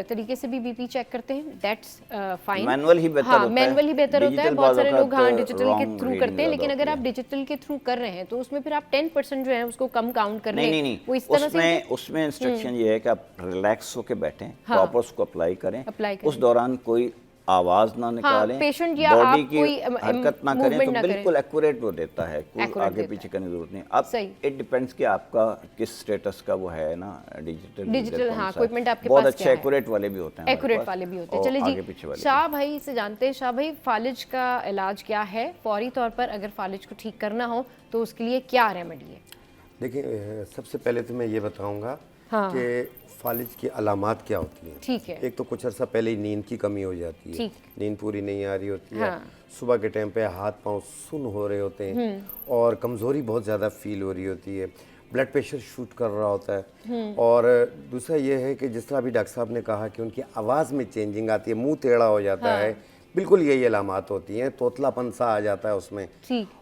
S2: तरीके से भी बीपी चेक करते हैं, दैट्स फाइन। मैनुअल ही बेहतर होता है। मैनुअल ही बेहतर होता है। बहुत सारे लोग डिजिटल के थ्रू करते हैं, लेकिन अगर आप डिजिटल के थ्रू कर रहे हैं तो उसमें फिर आप 10% जो है उसको कम काउंट कर रहे हैं। नहीं, उसमें इंस्ट्रक्शन ये है कि आप रिलैक्स होकर बैठें, प्रॉपर उसको अप्लाई करें, उस दौरान कोई आवाज ना निकालें,
S1: पेशेंट या
S2: बॉडी
S1: आप
S2: की
S1: कोई
S2: हरकत ना करें, तो बिल्कुल एक्यूरेट वो देता है, कोई आगे पीछे करने की जरूरत नहीं। अब इट डिपेंड्स कि आपका किस स्टेटस का वो है ना, डिजिटल हाँ इक्विपमेंट आपके
S1: बहुत
S2: पास अच्छे एक्यूरेट वाले भी होते हैं,
S1: एक्यूरेट वाले भी होते हैं। चलिए जी, शाह भाई से जानते हैं, शाह भाई फालिज का इलाज क्या है? फौरी तौर पर अगर फालिज को ठीक करना हो तो उसके लिए क्या रेमेडी है?
S3: देखिए, सबसे पहले तो मैं ये बताऊंगा कि फालिज की अलामात क्या होती हैं।
S1: ठीक है।
S3: एक तो कुछ अर्सा पहले ही नींद की कमी हो जाती है, नींद पूरी नहीं आ रही होती है, सुबह के टाइम पे हाथ पांव सुन्न हो रहे होते हैं और कमज़ोरी बहुत ज़्यादा फील हो रही होती है, ब्लड प्रेशर शूट कर रहा होता है, और दूसरा ये है कि जिस तरह अभी डॉक्टर साहब ने कहा कि उनकी आवाज़ में चेंजिंग आती है, मुंह टेढ़ा हो जाता है, बिल्कुल यही अलामात होती हैं, तोतलापन सा आ जाता है उसमें,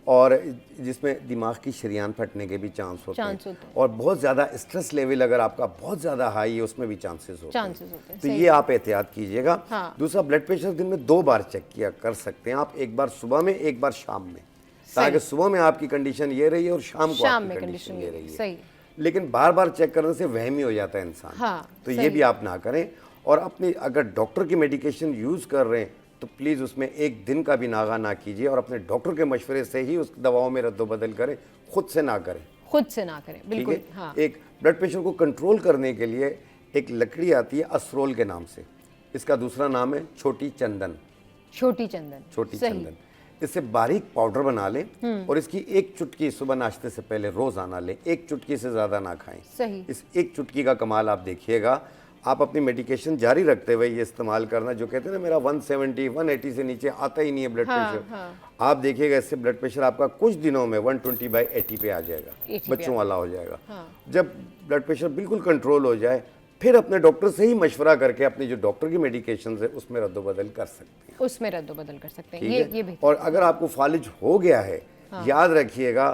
S3: और जिसमें दिमाग की शरीयान फटने के भी चांस होते हैं, और बहुत ज़्यादा स्ट्रेस लेवल अगर आपका बहुत ज़्यादा हाई है उसमें भी चांसेस होते हैं। तो ये आप एहतियात कीजिएगा। दूसरा, ब्लड प्रेशर दिन में 2 बार चेक किया कर सकते हैं आप, एक बार सुबह में, एक बार शाम में, ताकि सुबह में आपकी कंडीशन ये रही है और शाम को आपकी कंडीशन ये रही है। लेकिन बार बार चेक करने से वहमी हो जाता है इंसान, तो ये भी आप ना करें। और अपनी अगर डॉक्टर की मेडिकेशन यूज़ कर रहे हैं तो प्लीज़ उसमें एक दिन का भी नागा ना कीजिए और अपने डॉक्टर के मशवरे से ही उस दवाओं में रद्दोबदल करें, खुद से ना करें।
S1: खुद से ना करें, बिल्कुल। हाँ।
S3: एक ब्लड प्रेशर को कंट्रोल करने के लिए एक लकड़ी आती है असरोल के नाम से, इसका दूसरा नाम है छोटी चंदन।
S1: छोटी चंदन,
S3: छोटी चंदन। इससे बारीक पाउडर बना लें और इसकी एक चुटकी सुबह नाश्ते से पहले रोजाना लें, एक चुटकी से ज़्यादा ना खाएं।
S1: सही।
S3: इस एक चुटकी का कमाल आप देखिएगा। आप अपनी मेडिकेशन जारी रखते हुए ये इस्तेमाल करना, जो कहते हैं ना मेरा 170 180 से नीचे आता ही नहीं है ब्लड प्रेशर, आप देखिएगा इससे ब्लड प्रेशर आपका कुछ दिनों में 120/80 पे आ जाएगा, बच्चों वाला हो जाएगा। जब ब्लड प्रेशर बिल्कुल कंट्रोल हो जाए फिर अपने डॉक्टर से ही मशवरा करके अपनी जो डॉक्टर की मेडिकेशन है उसमें रद्दोबदल कर सकते हैं,
S1: उसमें रद्दोबदल कर सकते हैं। ये भी।
S3: और अगर आपको फालिज हो गया है, याद रखिएगा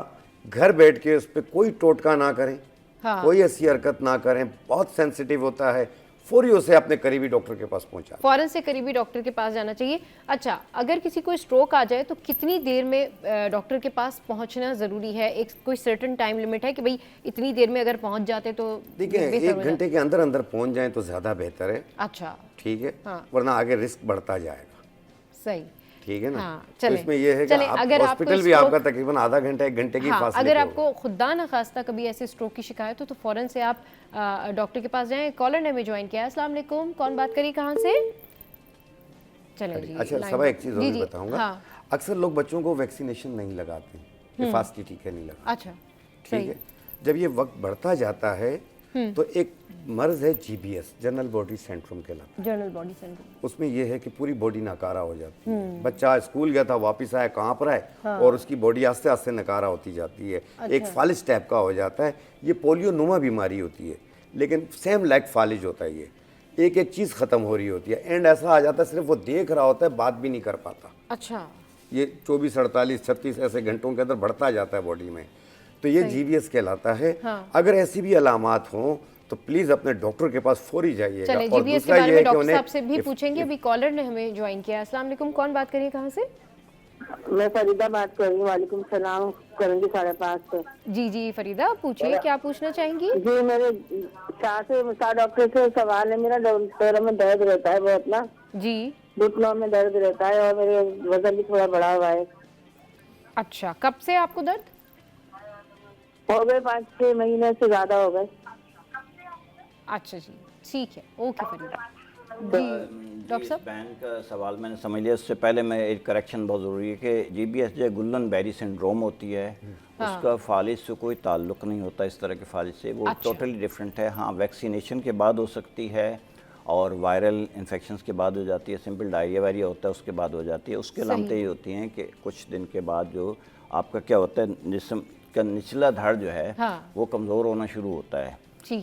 S3: घर बैठ के उस पर कोई टोटका ना करें, कोई ऐसी हरकत ना करें, बहुत सेंसिटिव होता है, फौरी उसे अपने करीबी डॉक्टर के पास पहुंचा,
S1: फौरन से करीबी डॉक्टर के पास जाना चाहिए। अच्छा, अगर किसी को स्ट्रोक आ जाए तो कितनी देर में डॉक्टर के पास पहुंचना जरूरी है? एक कोई सर्टेन टाइम लिमिट है कि भाई इतनी देर में अगर पहुंच जाते तो?
S3: देखिए 1 घंटे के अंदर अंदर पहुंच जाए तो ज्यादा बेहतर है।
S1: अच्छा,
S3: ठीक है। वरना आगे रिस्क बढ़ता जाएगा।
S1: सही,
S3: ठीक है ना।
S1: तो
S3: इसमें यह है कि हॉस्पिटल भी आपका तकरीबन आधा घंटा 1 घंटे की फासले
S1: अगर आपको खुदा न खास्ता कभी ऐसे स्ट्रोक की शिकायत हो तो फौरन से आप डॉक्टर के पास जाएं। कॉलर ने हमें ज्वाइन किया है। अस्सलाम वालेकुम, कौन बात करिए, कहाँ से? चले जी।
S3: अच्छा सबा, एक चीज़ और बताऊंगा। अक्सर लोग बच्चों को वैक्सीनेशन नहीं लगाते, हिफाजती टीके नहीं लगाते।
S1: अच्छा,
S3: ठीक है। जब ये वक्त बढ़ता जाता है तो एक मर्ज है GBS, जनरल बॉडी सिंड्रोम कहलाता है।
S1: जनरल बॉडी सिंड्रोम,
S3: उसमें यह है कि पूरी बॉडी नकारा हो जाती है। बच्चा स्कूल गया था, वापस आया, कांप रहा है और उसकी बॉडी आस्ते आस्ते नकारा होती जाती है। एक फालिज टाइप का हो जाता है। ये पोलियो नुमा बीमारी होती है, लेकिन सेम लाइक फालिज होता है। ये एक एक चीज़ ख़त्म हो रही होती है, एंड ऐसा आ जाता है सिर्फ वो देख रहा होता है, बात भी नहीं कर पाता।
S1: अच्छा,
S3: ये 24 48 36 ऐसे घंटों के अंदर बढ़ता जाता है बॉडी में, तो ये GBS कहलाता है। अगर ऐसी भी अलामात हों तो प्लीज अपने डॉक्टर के पास फौरी जाइएगा।
S1: चलिए, GBS के बारे में डॉक्टर साहब से भी पूछेंगे। अभी कॉलर ने हमें ज्वाइन किया है। अस्सलाम वालेकुम, कौन बात करिए, कहाँ से?
S5: मैं फरीदा बात कर रही हूँ। वालेकुम सलाम, करूँगी 5:30 पे।
S1: जी पूछिए, क्या पूछना चाहेंगी?
S5: जी, मेरे 4 डॉक्टर से सवाल है। मेरा पैरों में दर्द रहता है बहुत ना
S1: जी,
S5: घुटनों में दर्द रहता है और मेरे वजन भी थोड़ा बढ़ा हुआ है।
S1: अच्छा, कब से आपको दर्द
S5: हो गए? 5-6 महीने से ज्यादा हो गए।
S1: अच्छा जी, ठीक है, ओके फरीदा जी। डॉक्टर साहब,
S2: बैन का सवाल मैंने समझ लिया। उससे पहले मैं एक करेक्शन बहुत ज़रूरी है कि GBS जो गुल्लन बेरी सिंड्रोम होती है, उसका फालिज से कोई ताल्लुक़ नहीं होता इस तरह के फालिज से, वो टोटली डिफरेंट है। हाँ, वैक्सीनेशन के बाद हो सकती है और वायरल इन्फेक्शंस के बाद हो जाती है, सिंपल डायरिया वायरिया होता है उसके बाद हो जाती है। उसके अलामतें ये होती हैं कि कुछ दिन के बाद जो आपका क्या होता है, जिस्म का निचला धड़ जो है वो कमज़ोर होना शुरू होता है।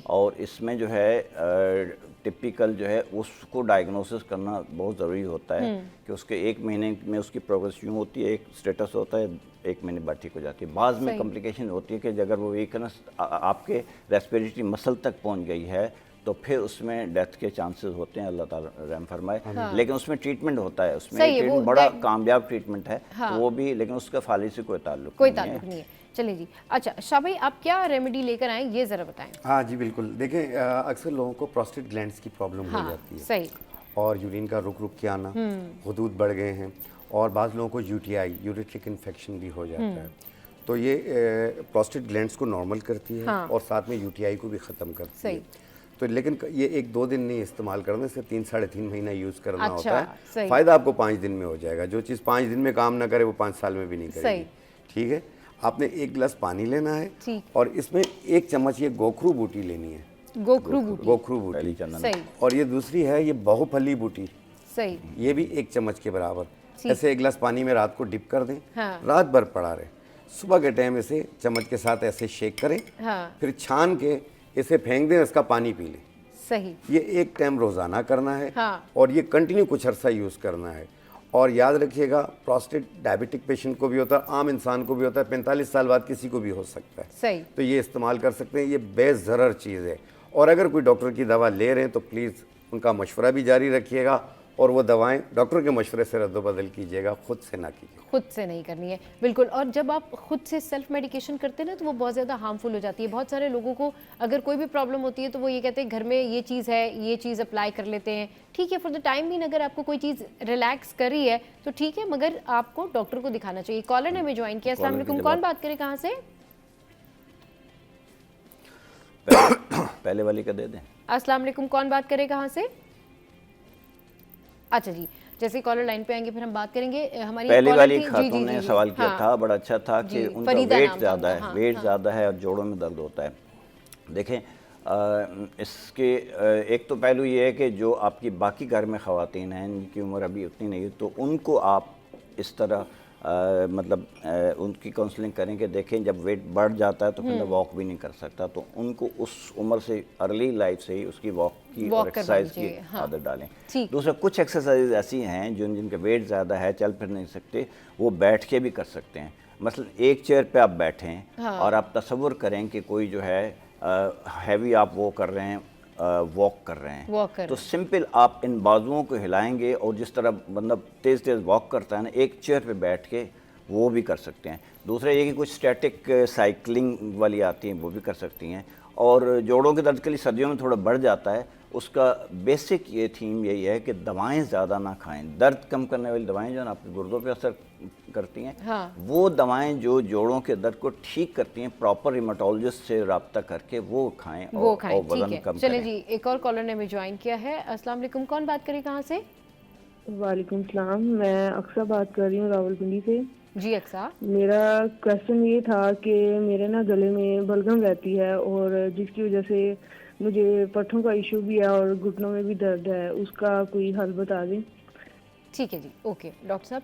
S2: और इसमें जो है टिपिकल जो है उसको डायग्नोसिस करना बहुत ज़रूरी होता है कि उसके 1 महीने में उसकी प्रोग्रेस यूँ होती है, एक स्टेटस होता है, 1 महीने बाद ठीक हो जाती है। बाद में कॉम्प्लिकेशन होती है कि अगर वो वीकनेस आपके रेस्पिरेटरी मसल तक पहुंच गई है तो फिर उसमें डेथ के चांसेस होते हैं, अल्लाह ताला रहम फरमाए। लेकिन उसमें ट्रीटमेंट होता है, उसमें ट्रीटमेंट बड़ा कामयाब ट्रीटमेंट है वो भी, लेकिन उसका फालिज से कोई ताल्लुक नहीं है।
S1: चलिए जी। अच्छा शाह भाई, आप क्या रेमेडी लेकर आए ये ज़रा बताएं।
S3: हाँ जी बिल्कुल। देखें, अक्सर लोगों को प्रोस्टेट ग्लैंड्स की प्रॉब्लम हो जाती है।
S1: सही।
S3: और यूरिन का रुक रुक के आना, हुदूद बढ़ गए हैं, और बाज़ लोगों को UTI यूरिट्रिक इन्फेक्शन भी हो जाता है। तो ये प्रोस्टेट ग्लैंड्स को नॉर्मल करती है और साथ में UTI को भी ख़त्म करती है। तो लेकिन ये 1-2 दिन नहीं इस्तेमाल करने से 3-3.5 महीना यूज़ करना होता है। फ़ायदा आपको 5 दिन में हो जाएगा। जो चीज़ 5 दिन में काम ना करे वो 5 साल में भी नहीं करेगी। ठीक है। आपने 1 गिलास पानी लेना है और इसमें 1 चम्मच ये गोखरू बूटी लेनी है। गोखरू बूटी
S1: सही।
S3: और ये दूसरी है ये बहुफली बूटी,
S1: सही,
S3: ये भी 1 चम्मच के बराबर। ऐसे 1 गिलास पानी में रात को डिप कर दें, रात भर पड़ा रहे। सुबह के टाइम इसे चम्मच के साथ ऐसे शेक करें, फिर छान के इसे फेंक दें, इसका पानी पी लें।
S1: सही।
S3: ये 1 टाइम रोजाना करना है और ये कंटिन्यू कुछ अर्सा यूज करना है। और याद रखिएगा, प्रोस्टेट डायबिटिक पेशेंट को भी होता है, आम इंसान को भी होता है, 45 साल बाद किसी को भी हो सकता है।
S1: सही।
S3: तो ये इस्तेमाल कर सकते हैं, ये बेज़रर चीज़ है। और अगर कोई डॉक्टर की दवा ले रहे हैं तो प्लीज़ उनका मशवरा भी जारी रखिएगा और वो दवाएं डॉक्टर के मशवरे से रद्दबदल कीजिएगा, खुद से ना कीजिए।
S1: खुद से नहीं करनी है, बिल्कुल। और जब आप खुद से सेल्फ मेडिकेशन करते हैं ना तो वो बहुत ज़्यादा हार्मफुल हो जाती है। बहुत सारे लोगों को अगर कोई भी प्रॉब्लम होती है तो वो ये कहते हैं घर में ये चीज़ है, ये चीज़ अप्लाई कर लेते हैं, ठीक है, फॉर द टाइम बीइंग अगर आपको कोई चीज़ रिलैक्स कर रही है तो ठीक है, मगर आपको डॉक्टर को दिखाना चाहिए। कॉलर ने हमें ज्वाइन किया। अस्सलाम वालेकुम, कौन बात करे, कहाँ से?
S2: पहले वाली का दे दें।
S1: अस्सलाम वालेकुम, कौन बात करे, कहाँ से? अच्छा जी, जैसे कॉलर लाइन पे आएंगे फिर हम बात करेंगे। हमारी
S2: पहले वाली खातून ने सवाल किया था, बड़ा अच्छा था कि उनका
S1: फरीदा
S2: वेट
S1: नाम
S2: ज़्यादा
S1: था,
S2: है,
S1: हाँ,
S2: वेट
S1: हाँ।
S2: ज़्यादा है और जोड़ों में दर्द होता है। देखें, इसके एक तो पहलू ये है कि जो आपकी बाकी घर में ख़वातीन हैं जिनकी उम्र अभी उतनी नहीं है, तो उनको आप इस तरह मतलब उनकी काउंसलिंग करें कि देखें जब वेट बढ़ जाता है तो फिर वॉक भी नहीं कर सकता, तो उनको उस उम्र से अर्ली लाइफ से ही उसकी वॉक की और एक्सरसाइज की आदत डालें। दूसरा, कुछ एक्सरसाइज ऐसी हैं जो जिनका वेट ज़्यादा है, चल फिर नहीं सकते, वो बैठ के भी कर सकते हैं। मसलन एक चेयर पे आप बैठें और आप तसव्वुर करें कि कोई जो है हैवी आप वो कर रहे हैं, वॉक कर रहे हैं, तो सिंपल आप इन बाजुओं को हिलाएंगे और जिस तरह बंदा तेज़ तेज़ वॉक करता है ना, एक चेयर पे बैठ के वो भी कर सकते हैं। दूसरा ये कि कुछ स्टैटिक साइकिलिंग वाली आती हैं, वो भी कर सकती हैं। और जोड़ों के दर्द के लिए सर्दियों में थोड़ा बढ़ जाता है, उसका बेसिक ये थीम यही है कि दवाएं ज़्यादा ना खाएं। दर्द कम करने वाली दवाएं जो है आपके गुर्दों पे असर करती हैं, हाँ। वो दवाएं जो जोड़ों के दर्द को ठीक करती हैं, प्रॉपर रिमेटोलॉजिस्ट से रब्ता करके वो खाएं, और वजन कम करें।
S1: चलिए जी, एक और कॉलर ने हमें ज्वाइन किया है। अस्सलाम वालेकुम, कौन बात करें, कहाँ से?
S5: वालेकुम सलाम, मैं अक्सा बात कर रही हूँ रावलपिंडी से।
S1: जी अक्सा,
S5: मेरा क्वेश्चन ये था कि मेरे ना गले में बलगम रहती है और जिसकी वजह से मुझे पट्ठों का इशू भी है और घुटनों में भी दर्द है, उसका कोई हल बता दें।
S1: ठीक है जी, ओके। डॉक्टर साहब,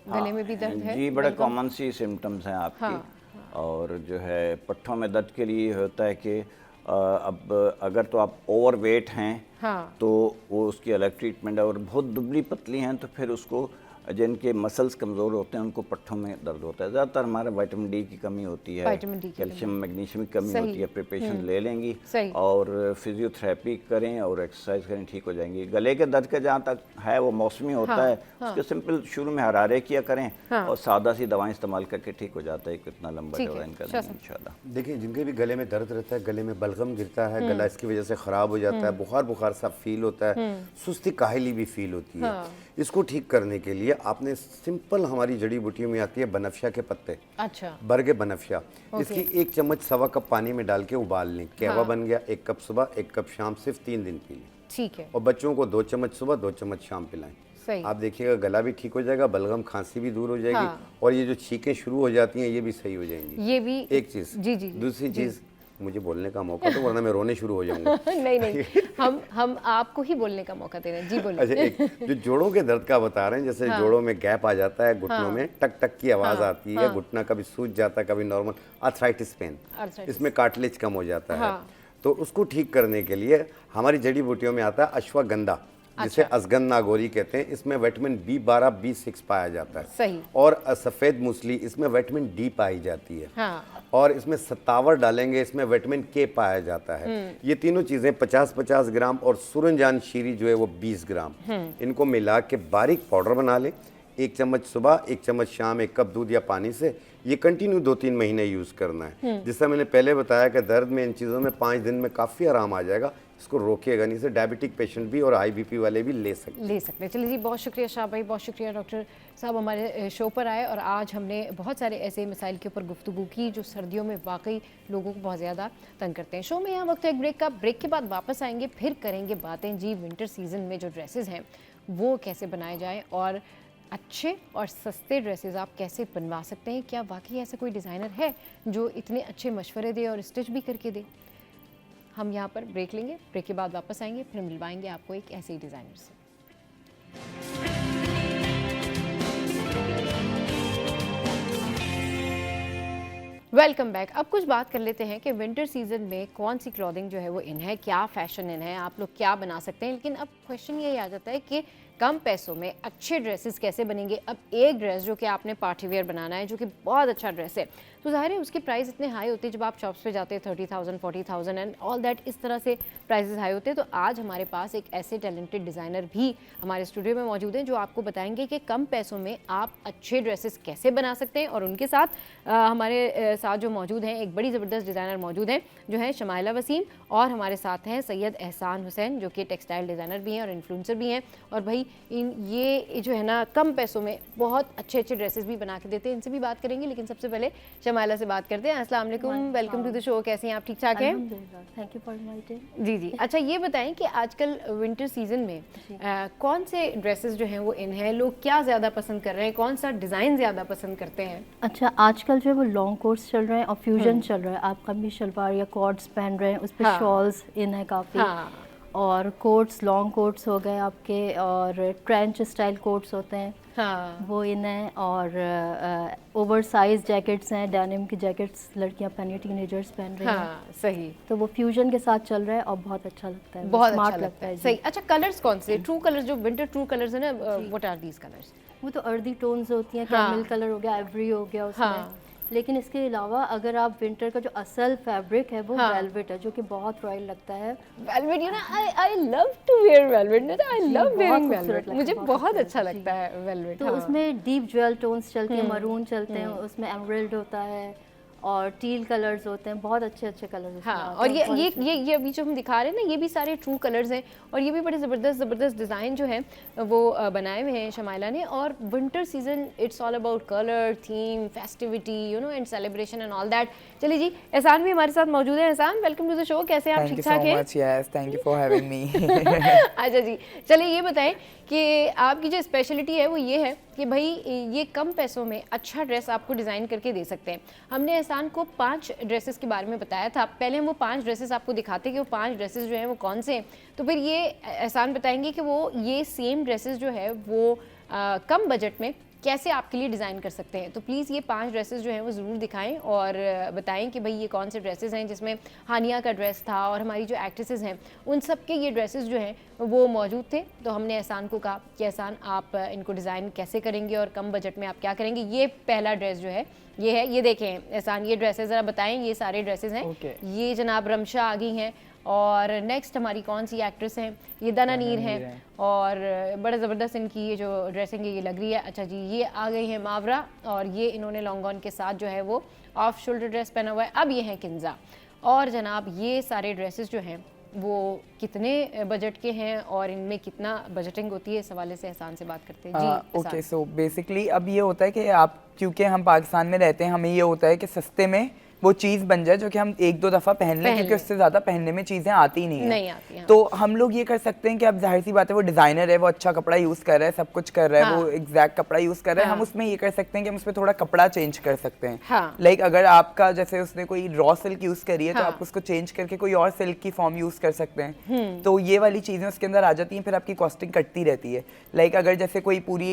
S1: गले में भी दर्द है
S2: जी, बड़ा कॉमन सी सिम्टम्स हैं आपकी। हाँ। और जो है पट्ठों में दर्द के लिए होता है कि अब अगर तो आप ओवरवेट हैं, हाँ। तो वो उसकी अलग ट्रीटमेंट है, और बहुत दुबली पतली हैं तो फिर उसको, जिनके मसल्स कमज़ोर होते हैं उनको पट्ठों में दर्द होता है। ज़्यादातर हमारे विटामिन डी की कमी होती है, कैल्शियम मैग्नीशियम की कमी होती है, प्रिपरेशन ले लेंगी और फिजियोथेरेपी करें और एक्सरसाइज करें, ठीक हो जाएंगी। गले के दर्द का जहाँ तक है वो मौसमी होता है, उसके सिंपल शुरू में हरारे किया करें और सादा सी दवाएं इस्तेमाल करके ठीक हो जाता है। कितना लंबा चौड़ा इनका इंशाल्लाह।
S3: देखिए, जिनके भी गले में दर्द रहता है, गले में बलगम गिरता है, गला इसकी वजह से ख़राब हो जाता है, बुखार सा फील होता है, सुस्ती काहली भी फील होती है, इसको ठीक करने के लिए आपने सिंपल, हमारी जड़ी बूटियों में आती है बनफशा के पत्ते, अच्छा, बरगे बनफशा, इसकी 1 चम्मच सवा कप पानी में डाल के उबाल लें, कहवा बन गया। 1 कप सुबह, 1 कप शाम, सिर्फ 3 दिन पी लें, ठीक है। और बच्चों को 2 चम्मच सुबह, 2 चम्मच शाम पिलाएं। आप देखिएगा गला भी ठीक हो जाएगा, बलगम खांसी भी दूर हो जाएगी, हाँ। और ये जो छींकें शुरू हो जाती हैं ये भी सही हो जाएंगी। ये भी एक चीज़। जी जी। दूसरी चीज़, मुझे बोलने का मौका तो, वरना मैं रोने शुरू हो जाऊंगा।
S1: नहीं हम आपको ही बोलने का मौका दे रहे हैं, जी बोलिए।
S3: अच्छा, एक जो जोड़ों के दर्द का बता रहे हैं, जैसे हाँ। जोड़ों में गैप आ जाता है, घुटनों में टक टक की आवाज़ आती है, घुटना कभी सूज जाता है, कभी नॉर्मल, आर्थराइटिस पेन, इसमें कार्टिलेज कम हो जाता है, तो उसको ठीक करने के लिए हमारी जड़ी बूटियों में आता है अश्वगंधा, जिसे असगन नागौरी कहते हैं। इसमें विटामिन B12, B6 पाया जाता है, सही। और सफ़ेद मूसली, इसमें विटामिन D पाई जाती है, हाँ। और इसमें सत्तावर डालेंगे, इसमें विटामिन K पाया जाता है। ये तीनों चीज़ें 50-50 ग्राम, और सूरजजान शीरी जो है वो 20 ग्राम, इनको मिला के बारीक पाउडर बना लें। 1 चम्मच सुबह, 1 चम्मच शाम, 1 कप दूध या पानी से, ये कंटिन्यू 2-3 महीने यूज़ करना है। जिससे मैंने पहले बताया कि दर्द में इन चीज़ों में 5 दिन में काफ़ी आराम आ जाएगा। इसको रोकिएगा नहीं, से डायबिटिक पेशेंट भी और हाई बीपी वाले भी ले सकते
S1: हैं। चलिए जी, बहुत शुक्रिया शाह भाई, बहुत शुक्रिया डॉक्टर साहब हमारे शो पर आए, और आज हमने बहुत सारे ऐसे मसाइल के ऊपर गुफ्तगू की जो सर्दियों में वाकई लोगों को बहुत ज़्यादा तंग करते हैं। शो में यहाँ वक्त है एक ब्रेक का, ब्रेक के बाद वापस आएंगे, फिर करेंगे बातें जी विंटर सीजन में जो ड्रेसेस हैं वो कैसे बनाए जाएँ, और अच्छे और सस्ते ड्रेसेस आप कैसे बनवा सकते हैं। क्या वाकई ऐसा कोई डिज़ाइनर है जो इतने अच्छे मशवरे दे और स्टिच भी करके दे। हम यहाँ पर ब्रेक लेंगे, ब्रेक के बाद वापस आएंगे, फिर मिलवाएंगे आपको एक ऐसे ही डिज़ाइनर से। Welcome back. अब कुछ बात कर लेते हैं कि विंटर सीजन में कौन सी क्लॉथिंग जो है वो इन है, क्या फैशन इन है, आप लोग क्या बना सकते हैं। लेकिन अब क्वेश्चन यही आ जाता है कि कम पैसों में अच्छे ड्रेसेस कैसे बनेंगे। अब एक ड्रेस जो कि आपने पार्टी वेयर बनाना है, जो कि बहुत अच्छा ड्रेस है, तो ज़ाहिर है उसके प्राइस इतने हाई होते हैं। जब आप शॉप्स पे जाते हैं 30,000 40,000 एंड ऑल दैट, इस तरह से प्राइसेस हाई होते हैं। तो आज हमारे पास एक ऐसे टैलेंटेड डिज़ाइनर भी हमारे स्टूडियो में मौजूद हैं जो आपको बताएंगे कि कम पैसों में आप अच्छे ड्रेसेस कैसे बना सकते हैं। और उनके साथ हमारे साथ जो मौजूद हैं, एक बड़ी ज़बरदस्त डिज़ाइनर मौजूद हैं जो है शमाइला वसीम, और हमारे साथ हैं सैयद एहसान हुसैन जो कि टेक्सटाइल डिज़ाइनर भी हैं और इन्फ्लुएंसर भी हैं। और भाई ये जो है ना कम पैसों में बहुत अच्छे अच्छे ड्रेसेस भी बना के देते हैं। इनसे भी बात करेंगे, लेकिन सबसे पहले शमाइला से बात करते हैं। अस्सलाम वालेकुम, वेलकम टू द शो। कैसे हैं आप? ठीक ठाक हैं?
S5: Thank you for inviting.
S1: जी जी। अच्छा ये बताएं कि आजकल विंटर सीजन में कौन से ड्रेसेस जो हैं वो इन हैं, लोग क्या ज़्यादा पसंद कर रहे हैं, कौन सा डिज़ाइन ज़्यादा पसंद करते हैं?
S6: अच्छा, आजकल जो है वो लॉन्ग कोट्स चल रहे हैं और फ्यूजन चल रहा है। आप कमीज शलवार या कॉर्ड्स पहन रहे हैं, उस पर शॉल्स इन है काफ़ी। और कोट्स, लॉन्ग कोट्स हो गए आपके, और ट्रेंच स्टाइल कोट्स होते हैं, वो इन है। और ओवर साइज जैकेट्स हैं, डेनिम की जैकेट्स लड़कियां पहन रही, टीनेजर्स पहन रही हैं।
S1: सही।
S6: तो वो फ्यूजन के साथ चल रहा है और बहुत अच्छा लगता है,
S1: बहुत
S6: स्मार्ट
S1: अच्छा
S6: लगता है।
S1: सही। अच्छा, कलर्स कौन से ट्रू कलर्स, जो विंटर ट्रू कलर्स है ना, व्हाट आर दीज कलर्स?
S6: वो तो अर्दी टोन्स होती हैं, कैमल कलर हो गया, आइवरी हो गया उसमें। लेकिन इसके अलावा अगर आप विंटर का जो असल फैब्रिक है वो वेलवेट है, जो कि बहुत रॉयल लगता है।
S1: Velvet, you know I love to wear velvet, I love wearing velvet, मुझे बहुत अच्छा लगता है वेलवेट।
S6: तो उसमें डीप ज्वेल टोन्स चलते हैं, मरून चलते हैं, उसमें एमराल्ड होता है और टील कलर्स होते हैं, बहुत अच्छे अच्छे कलर्स।
S1: हाँ, और ये अभी जो हम दिखा रहे हैं ना, ये भी सारे ट्रू कलर्स हैं और ये भी बड़े ज़बरदस्त डिज़ाइन जो है वो बनाए हुए हैं शमाइला ने। और winter season it's all about colour, theme, festivity, you know, and celebration and all that. चलिए जी, एहसान भी हमारे साथ मौजूद है। एहसान, वेलकम टू द शो। कैसे हैं आप? ठीक ठाक हैं?
S7: Thank you for having me.
S1: अच्छा जी, चलिए ये बताएं कि आपकी जो स्पेशलिटी है वो ये है कि भाई ये कम पैसों में अच्छा ड्रेस आपको डिज़ाइन करके दे सकते हैं। हमने एहसान को 5 ड्रेसेस के बारे में बताया था, पहले हम वो 5 ड्रेसेस आपको दिखाते कि वो 5 ड्रेसेस जो हैं वो कौन से हैं, तो फिर ये एहसान बताएंगे कि वो ये सेम ड्रेसेस जो है वो कम बजट में कैसे आपके लिए डिज़ाइन कर सकते हैं। तो प्लीज़ ये 5 ड्रेसेस जो हैं वो ज़रूर दिखाएं और बताएं कि भाई ये कौन से ड्रेसेस हैं, जिसमें हानिया का ड्रेस था और हमारी जो एक्ट्रेसेस हैं उन सब के ये ड्रेसेस जो हैं वो मौजूद थे। तो हमने एहसान को कहा कि एहसान आप इनको डिज़ाइन कैसे करेंगे और कम बजट में आप क्या करेंगे। ये पहला ड्रेस जो है ये है, ये देखें एहसान, ये ड्रेसेस ज़रा बताएँ। ये सारे ड्रेसेस हैं, ये जनाब रमशा आ गई हैं। और नेक्स्ट हमारी कौन सी एक्ट्रेस हैं? ये दाना नीर हैं और बड़ा ज़बरदस्त इनकी ये जो ड्रेसिंग है ये लग रही है। अच्छा जी, ये आ गई है मावरा और ये इन्होंने लॉन्गॉन के साथ जो है वो ऑफ शोल्डर ड्रेस पहना हुआ है। अब ये है किंजा। और जनाब ये सारे ड्रेसेस जो हैं वो कितने बजट के हैं और इनमें कितना बजटिंग होती है, इस हवाले से एहसान से बात करते हैं जी।
S7: ओके, सो बेसिकली अब ये होता है कि आप, क्योंकि हम पाकिस्तान में रहते हैं, हमें ये होता है कि सस्ते में वो चीज़ बन जाए जो कि हम 1-2 दफ़ा पहन लें, क्योंकि उससे ज़्यादा पहनने में चीज़ें आती नहीं है। तो हम लोग ये कर सकते हैं कि अब जाहिर सी बात है वो डिज़ाइनर है, वो अच्छा कपड़ा यूज़ कर रहा है, सब कुछ कर रहा है, वो एग्जैक्ट कपड़ा यूज़ कर रहा है। हम उसमें ये कर सकते हैं कि हम उसमें थोड़ा कपड़ा चेंज कर सकते हैं। लाइक अगर आपका जैसे उसने कोई रॉ सिल्क यूज़ करी है तो आप उसको चेंज करके कोई और सिल्क की फॉर्म यूज़ कर सकते हैं। तो ये वाली चीज़ें उसके अंदर आ जाती हैं, फिर आपकी कॉस्टिंग कटती रहती है। लाइक अगर जैसे कोई पूरी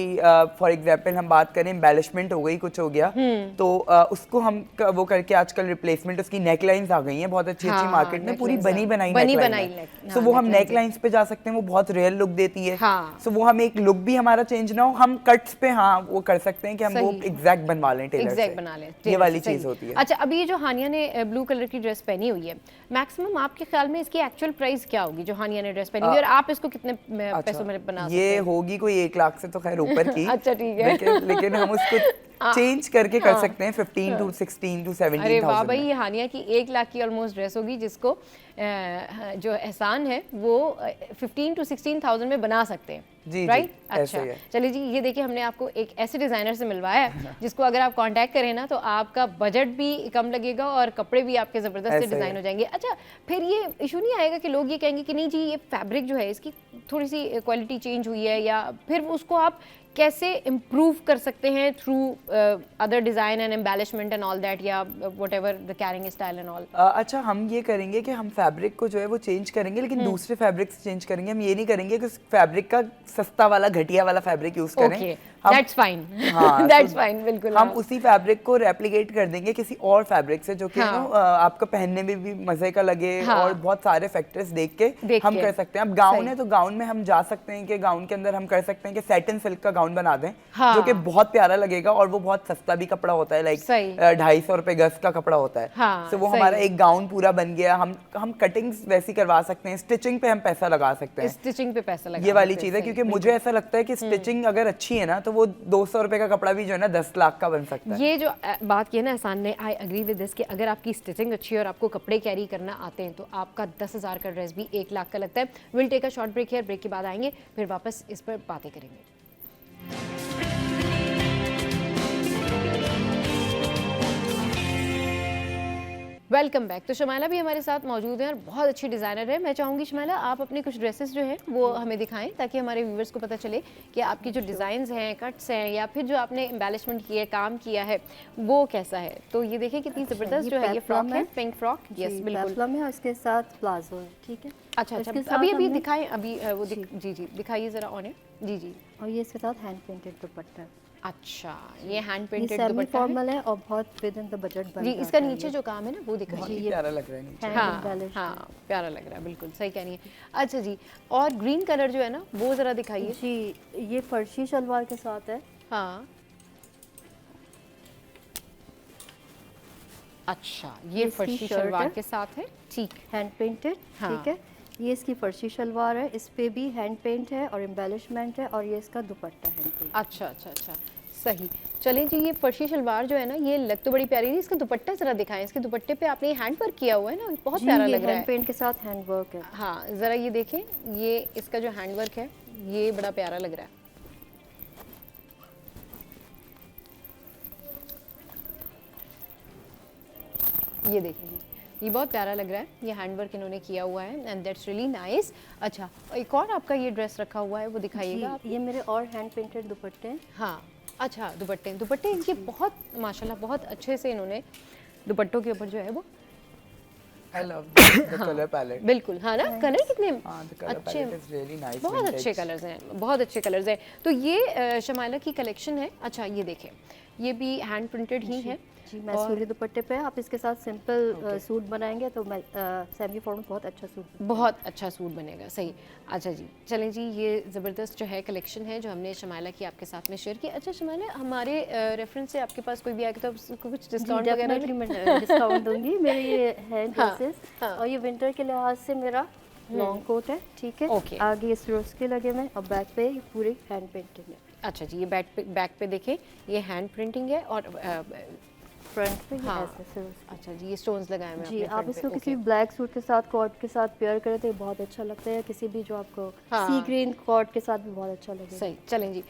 S7: फॉर एग्जाम्पल हम बात करें, एम्बेलिशमेंट हो गई, कुछ हो गया, तो उसको हम वो करके आजकल रिप्लेसमेंट की नेक लाइंस आ गई हैं बहुत अच्छी अच्छी मार्केट में, पूरी बनी बनाई सो वो हम नेक लाइंस पे जा सकते हैं, वो बहुत रियल लुक देती है। सो वो हम एक लुक भी हमारा चेंज ना हो, हम कट्स पे वो कर सकते हैं कि हम वो एग्जैक्ट बनवा लें, टेलर से बना लें, ये वाली चीज होती है।
S1: अच्छा, अभी ये जो हानिया ने ब्लू कलर की ड्रेस पहनी हुई है, मैक्सिमम आपके ख्याल में इसकी एक्चुअल प्राइस क्या होगी जो हानिया ने ड्रेस पहनी हुई है, और आप इसको कितने पैसों में बना सकते हैं?
S7: ये होगी कोई 1 लाख से तो खैर ऊपर की।
S1: अच्छा ठीक है,
S7: लेकिन हम उसको चेंज करके कर सकते हैं 15 to 16 to 17,000।
S1: अरे वाह भाई, ये हानिया की 1 लाख की ऑलमोस्ट ड्रेस होगी, जिसको जो एहसान है वो 15 to 16,000 में बना सकते हैं।
S7: जी,
S1: राइट, अच्छा चलिए जी, ये देखिए हमने आपको एक ऐसे डिज़ाइनर से मिलवाया है जिसको अगर आप कांटेक्ट करें ना तो आपका बजट भी कम लगेगा और कपड़े भी आपके ज़बरदस्त डिज़ाइन हो जाएंगे। अच्छा, फिर ये इशू नहीं आएगा कि लोग ये कहेंगे कि नहीं जी ये फैब्रिक जो है इसकी थोड़ी सी क्वालिटी चेंज हुई है, या फिर उसको आप कैसे इम्प्रूव कर सकते हैं through other design and embellishment and all that, या whatever the carrying style and all?
S7: अच्छा, हम ये करेंगे कि हम फैब्रिक को जो है वो चेंज करेंगे, लेकिन दूसरे फैब्रिक से चेंज करेंगे। हम ये नहीं करेंगे कि उस फैब्रिक का सस्ता वाला घटिया वाला फैब्रिक यूज करें।
S1: दैट्स फाइन, दैट्स फाइन, बिल्कुल
S7: हम उसी फैब्रिक को रेप्लिकेट कर देंगे किसी और फैब्रिक से जो कि आपको पहनने में भी मजे का लगे और बहुत सारे फैक्टर्स देख के हम कर सकते हैं। अब गाउन है तो गाउन में हम जा सकते हैं कि गाउन के अंदर हम कर सकते हैं कि सैटिन सिल्क का गाउन बना दें जो कि बहुत प्यारा लगेगा और वो बहुत सस्ता भी कपड़ा होता है, लाइक 250 रुपए गज का कपड़ा होता है। तो वो हमारा एक गाउन पूरा बन गया। हम कटिंग्स वैसी करवा सकते हैं, स्टिचिंग पे हम पैसा लगा सकते हैं,
S1: स्टिचिंग पे पैसा लगा,
S7: ये वाली चीज है। क्योंकि मुझे ऐसा लगता है कि स्टिचिंग अगर अच्छी है ना तो वो 200 रुपए का कपड़ा भी जो है ना 10 लाख का बन सकता है।
S1: ये जो बात की है ना एहसान ने, आई एग्री विद दिस कि अगर आपकी स्टिचिंग अच्छी है और आपको कपड़े कैरी करना आते हैं तो आपका 10,000 का ड्रेस भी 1 लाख का लगता है। Will take a short break here, break के बाद आएंगे फिर वापस इस पर बातें करेंगे। Welcome back. तो शमाइला भी हमारे साथ मौजूद हैं और बहुत अच्छी डिज़ाइनर है। मैं चाहूँगी शमाइला आप अपने कुछ ड्रेसेस जो हैं वो हमें दिखाएं ताकि हमारे व्यूवर्स को पता चले कि आपकी जो डिज़ाइंस हैं, कट्स हैं या फिर जो आपने एम्बेलिशमेंट किया है, काम किया है वो कैसा है। तो ये देखिए कितनी ज़बरदस्त जो है ये फ्रॉक है, पिंक फ्रॉक। यस बिल्कुल
S6: में, और इसके साथ प्लाजो है, ठीक है।
S1: अच्छा, अभी दिखाएं, अभी वो जी दिखाइए ज़रा ऑन जी जी।
S6: और ये इसके साथ हैंड पेंटेड दुपट्टा।
S1: अच्छा, ये हैंड पेंटेड
S6: दुपट्टा फॉर्मल है और बहुत विद इन द बजट बन
S1: जी। इसका नीचे जो काम है ना वो दिखाइए,
S7: ये प्यारा लग रहा है नीचे।
S1: हाँ, प्यारा लग रहा है, बिल्कुल सही कह रही है। अच्छा जी, और ग्रीन कलर जो है ना वो जरा दिखाइए
S6: जी। ये फर्शी शलवार के साथ है।
S1: हाँ, अच्छा, ये फर्शी शलवार के साथ है, ठीक,
S6: हैंड पेंटेड, ठीक है। ये इसकी फर्शी शलवार है, इस पे भी हैंड पेंट है और एम्बेलिशमेंट है, और ये इसका दुपट्टा हैंड पेंट।
S1: अच्छा, सही। चलें जी, ये फर्शी शलवार जो है ना ये लग तो बड़ी प्यारी है। इसका दुपट्टा जरा दिखाएं। इसके दुपट्टे पे आपने हैंड वर्क किया हुआ है ना, बहुत प्यारा लग रहा है।
S6: हैंड पेंट के साथ हैंड वर्क है।
S1: हाँ, जरा ये देखें, ये इसका जो हैंड वर्क है ये बड़ा प्यारा लग रहा है। ये देखिए, ये बहुत प्यारा लग रहा है। ये हैंड वर्क इन्होंने किया हुआ है एंड दैट्स रियली नाइस। अच्छा, एक और आपका ये ड्रेस रखा हुआ है वो दिखाइएगा आप।
S6: ये मेरे और हैंड पेंटेड दुपट्टे हैं।
S1: हाँ, अच्छा, दुपट्टे इनके बहुत माशाल्लाह बहुत अच्छे से इन्होंने दुपट्टों के ऊपर जो है वो
S7: I love the color palette.
S1: बिल्कुल, हाँ ना, कलर कितने
S7: अच्छे, really nice,
S1: बहुत अच्छे कलर्स हैं, बहुत अच्छे कलर्स हैं। तो ये शमाइला की कलेक्शन है। अच्छा, ये देखें, ये भी हैंड प्रिंटेड ही है
S6: जी। मैसूरी दुपट्टे पे आप इसके साथ सिंपल सूट बनाएंगे तो सेमी फॉर्मल बहुत अच्छा सूट बनेगा। सही। अच्छा जी, चलें जी, ये ज़बरदस्त जो है कलेक्शन है जो हमने शमाइला की आपके साथ में शेयर की। अच्छा शमाइला, हमारे रेफरेंस से आपके पास कोई भी आएगा तो उसको कुछ डिस्काउंट वगैरह? मैं डिस्काउंट दूंगी। मेरे ये है ड्रेसेस और ये विंटर के लिहाज से मेरा लॉन्ग कोट है, ठीक है। आगे ये स्रोस के लगे हुए और बैक पे पूरी हैंड पेंटिंग है। अच्छा जी, ये बैक पे देखें, ये हैंड प्रिंटिंग है और फ्रंट पे अच्छा जी, ये स्टोन्स लगाए हुए हैं जी। आप इसको किसी ब्लैक सूट के साथ कॉट के साथ पेयर करें तो बहुत अच्छा लगता है, किसी भी जो आपको सी ग्रीन कॉट के साथ भी बहुत अच्छा लगेगा।
S1: सही। चलें जी,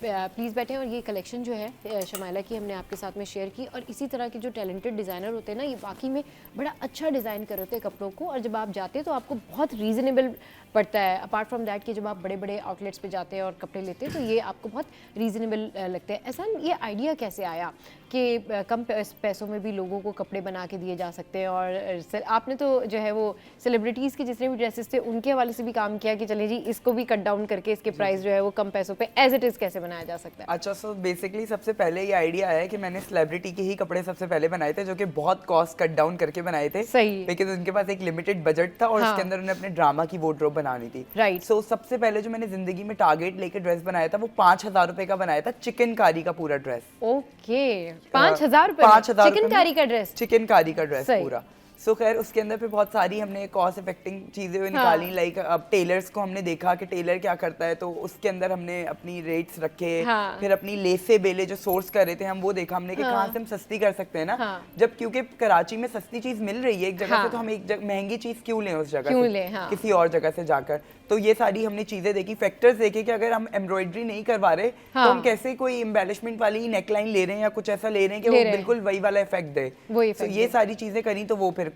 S1: प्लीज़ बैठें। और ये कलेक्शन जो है शमाइला की हमने आपके साथ में शेयर की, और इसी तरह के जो टैलेंटेड डिज़ाइनर होते हैं ना, ये वाकई में बड़ा अच्छा डिज़ाइन कर होते हैं कपड़ों को, और जब आप जाते हैं तो आपको बहुत रीज़नेबल पड़ता है। अपार्ट फ्रॉम दैट कि जब आप बड़े बड़े आउटलेट्स पे जाते हैं और कपड़े लेते हैं तो ये आपको बहुत रीज़नेबल लगते हैं। ऐसा ये आइडिया कैसे आया कि कम पैसों में भी लोगों को कपड़े बना के दिए जा सकते हैं? और आपने तो जो है वो सेलिब्रिटीज़ के जितने भी ड्रेसेस थे उनके हवाले से भी काम किया कि चले जी इसको भी कट डाउन करके इसके प्राइस जो है वो कम पैसों पे एज इट इज़ कैसे बनाया जा सकता है?
S7: अच्छा, सो बेसिकली सबसे पहले ये आइडिया आया कि मैंने सेलिब्रिटी के ही कपड़े सबसे पहले बनाए थे जो कि बहुत कॉस्ट कट डाउन करके बनाए थे।
S1: सही।
S7: लेकिन उनके पास एक लिमिटेड बजट था और उसके अंदर उन्हें अपने ड्रामा की वार्डरोब बनानी थी।
S1: राइट।
S7: सो सबसे पहले जो मैंने जिंदगी में टारगेट लेके ड्रेस बनाया था वो 5,000 रुपए का बनाया था, चिकनकारी का पूरा ड्रेस।
S1: ओके, 5,000 चिकनकारी का ड्रेस?
S7: चिकनकारी का ड्रेस पूरा। सो खैर उसके अंदर पे बहुत सारी हमने कॉस्ट इफेक्टिंग चीज़ें निकाली। लाइक अब टेलर्स को हमने देखा कि टेलर क्या करता है, तो उसके अंदर हमने अपनी रेट्स रखे। फिर अपनी लेसे बेले जो सोर्स कर रहे थे हम वो देखा हमने कि कहाँ से हम सस्ती कर सकते हैं ना। जब क्योंकि कराची में सस्ती चीज़ मिल रही है एक जगह से, तो हम एक महंगी चीज़ क्यों लें उस जगह से, किसी और जगह से जाकर। तो ये सारी हमने चीज़ें देखी, फैक्टर्स देखे कि अगर हम एम्ब्रॉयडरी नहीं करवा रहे तो हम कैसे कोई एम्बेलिशमेंट वाली नेकलाइन ले रहे हैं या कुछ ऐसा ले रहे हैं कि वो बिल्कुल वही वाला इफेक्ट दे। तो ये सारी चीज़ें करी तो वो फिर फिर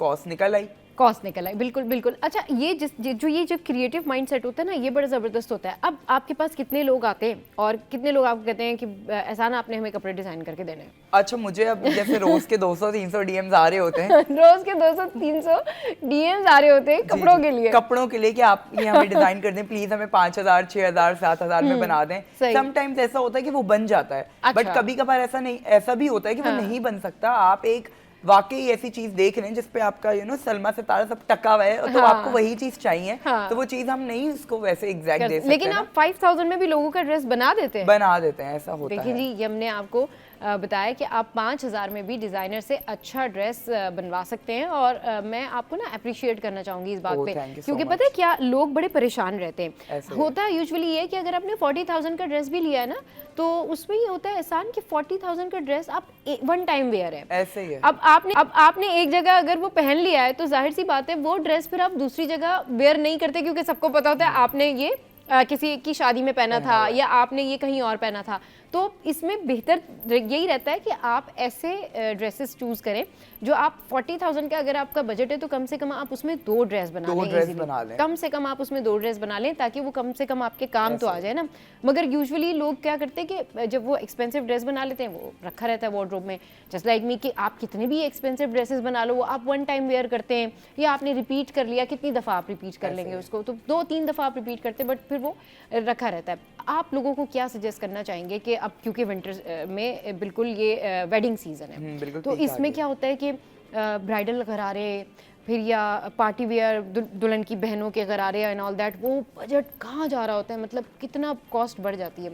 S7: कॉस्ट निकल आई।
S1: बिल्कुल बिल्कुल। अच्छा, ये जो क्रिएटिव माइंडसेट होता है ना, ये बड़ा ज़बरदस्त होता है। अब आपके पास कितने लोग आते हैं और कितने लोग आपको कहते हैं कि एहसान आपने हमें कपड़े डिजाइन करके देने हैं?
S7: अच्छा, मुझे अब जैसे रोज के 200-300 डीएम्स आ रहे होते हैं
S1: रोज के 200-300 डीएम्स आ रहे होते हैं कपड़ों के लिए
S7: कि आप ये हमें डिजाइन कर दें प्लीज, हमें 5000, 6000, 7000 में बना दें। समटाइम्स ऐसा होता है कि वो बन जाता है, बट कभी कभार ऐसा भी होता है कि वो नहीं बन सकता। आप एक वाकई ऐसी चीज देख रहे हैं जिसपे आपका सलमा सितारा सब टका हुआ है, तो आपको वही चीज चाहिए, तो वो चीज हम नहीं उसको वैसे एग्जैक्ट दे सकते।
S1: लेकिन आप 5000 में भी लोगों का ड्रेस बना देते हैं, ऐसा होता है। देखिए जी, ये हमने आपको बताया कि आप 5000 में भी डिज़ाइनर से अच्छा ड्रेस बनवा सकते हैं। और मैं आपको ना अप्रिशिएट करना चाहूँगी इस बात पे, क्योंकि पता है क्या, लोग बड़े परेशान रहते हैं। होता है यूजुअली ये कि अगर आपने 40,000 का ड्रेस भी लिया है ना, तो उसमें ये होता है एहसान कि 40,000 का ड्रेस आप वन टाइम वेयर है,
S7: ऐसे ही है।
S1: अब आपने एक जगह अगर वो पहन लिया है, तो जाहिर सी बात है वो ड्रेस फिर आप दूसरी जगह वेयर नहीं करते, क्योंकि सबको पता होता है आपने ये किसी की शादी में पहना था या आपने ये कहीं और पहना था। तो इसमें बेहतर यही रहता है कि आप ऐसे ड्रेसेस चूज करें जो आप 40,000 का अगर आपका बजट है, तो कम से कम आप उसमें 2 ड्रेस बना लें, कम से कम आप उसमें 2 ड्रेस बना लें, ताकि वो कम से कम आपके काम तो आ जाए ना। मगर यूजुअली लोग क्या करते हैं कि जब वो एक्सपेंसिव ड्रेस बना लेते हैं, वो रखा रहता है वार्डरोब में, जस्ट लाइक मी, कि आप कितने भी एक्सपेंसिव ड्रेसेस बना लो, वो आप वन टाइम वेयर करते हैं, या आपने रिपीट कर लिया, कितनी दफ़ा आप रिपीट कर लेंगे उसको, तो 2-3 दफ़ा आप रिपीट करते हैं, बट फिर वो रखा रहता है। आप लोगों को क्या सजेस्ट करना चाहेंगे कि अब क्योंकि विंटर में बिल्कुल ये वेडिंग सीजन है, तो इसमें क्या होता है कि ब्राइडल गरारे, फिर या पार्टी वेयर दुल्हन की बहनों के गरारे एंड ऑल दैट, वो बजट कहाँ जा रहा होता है, मतलब कितना कॉस्ट बढ़ जाती है।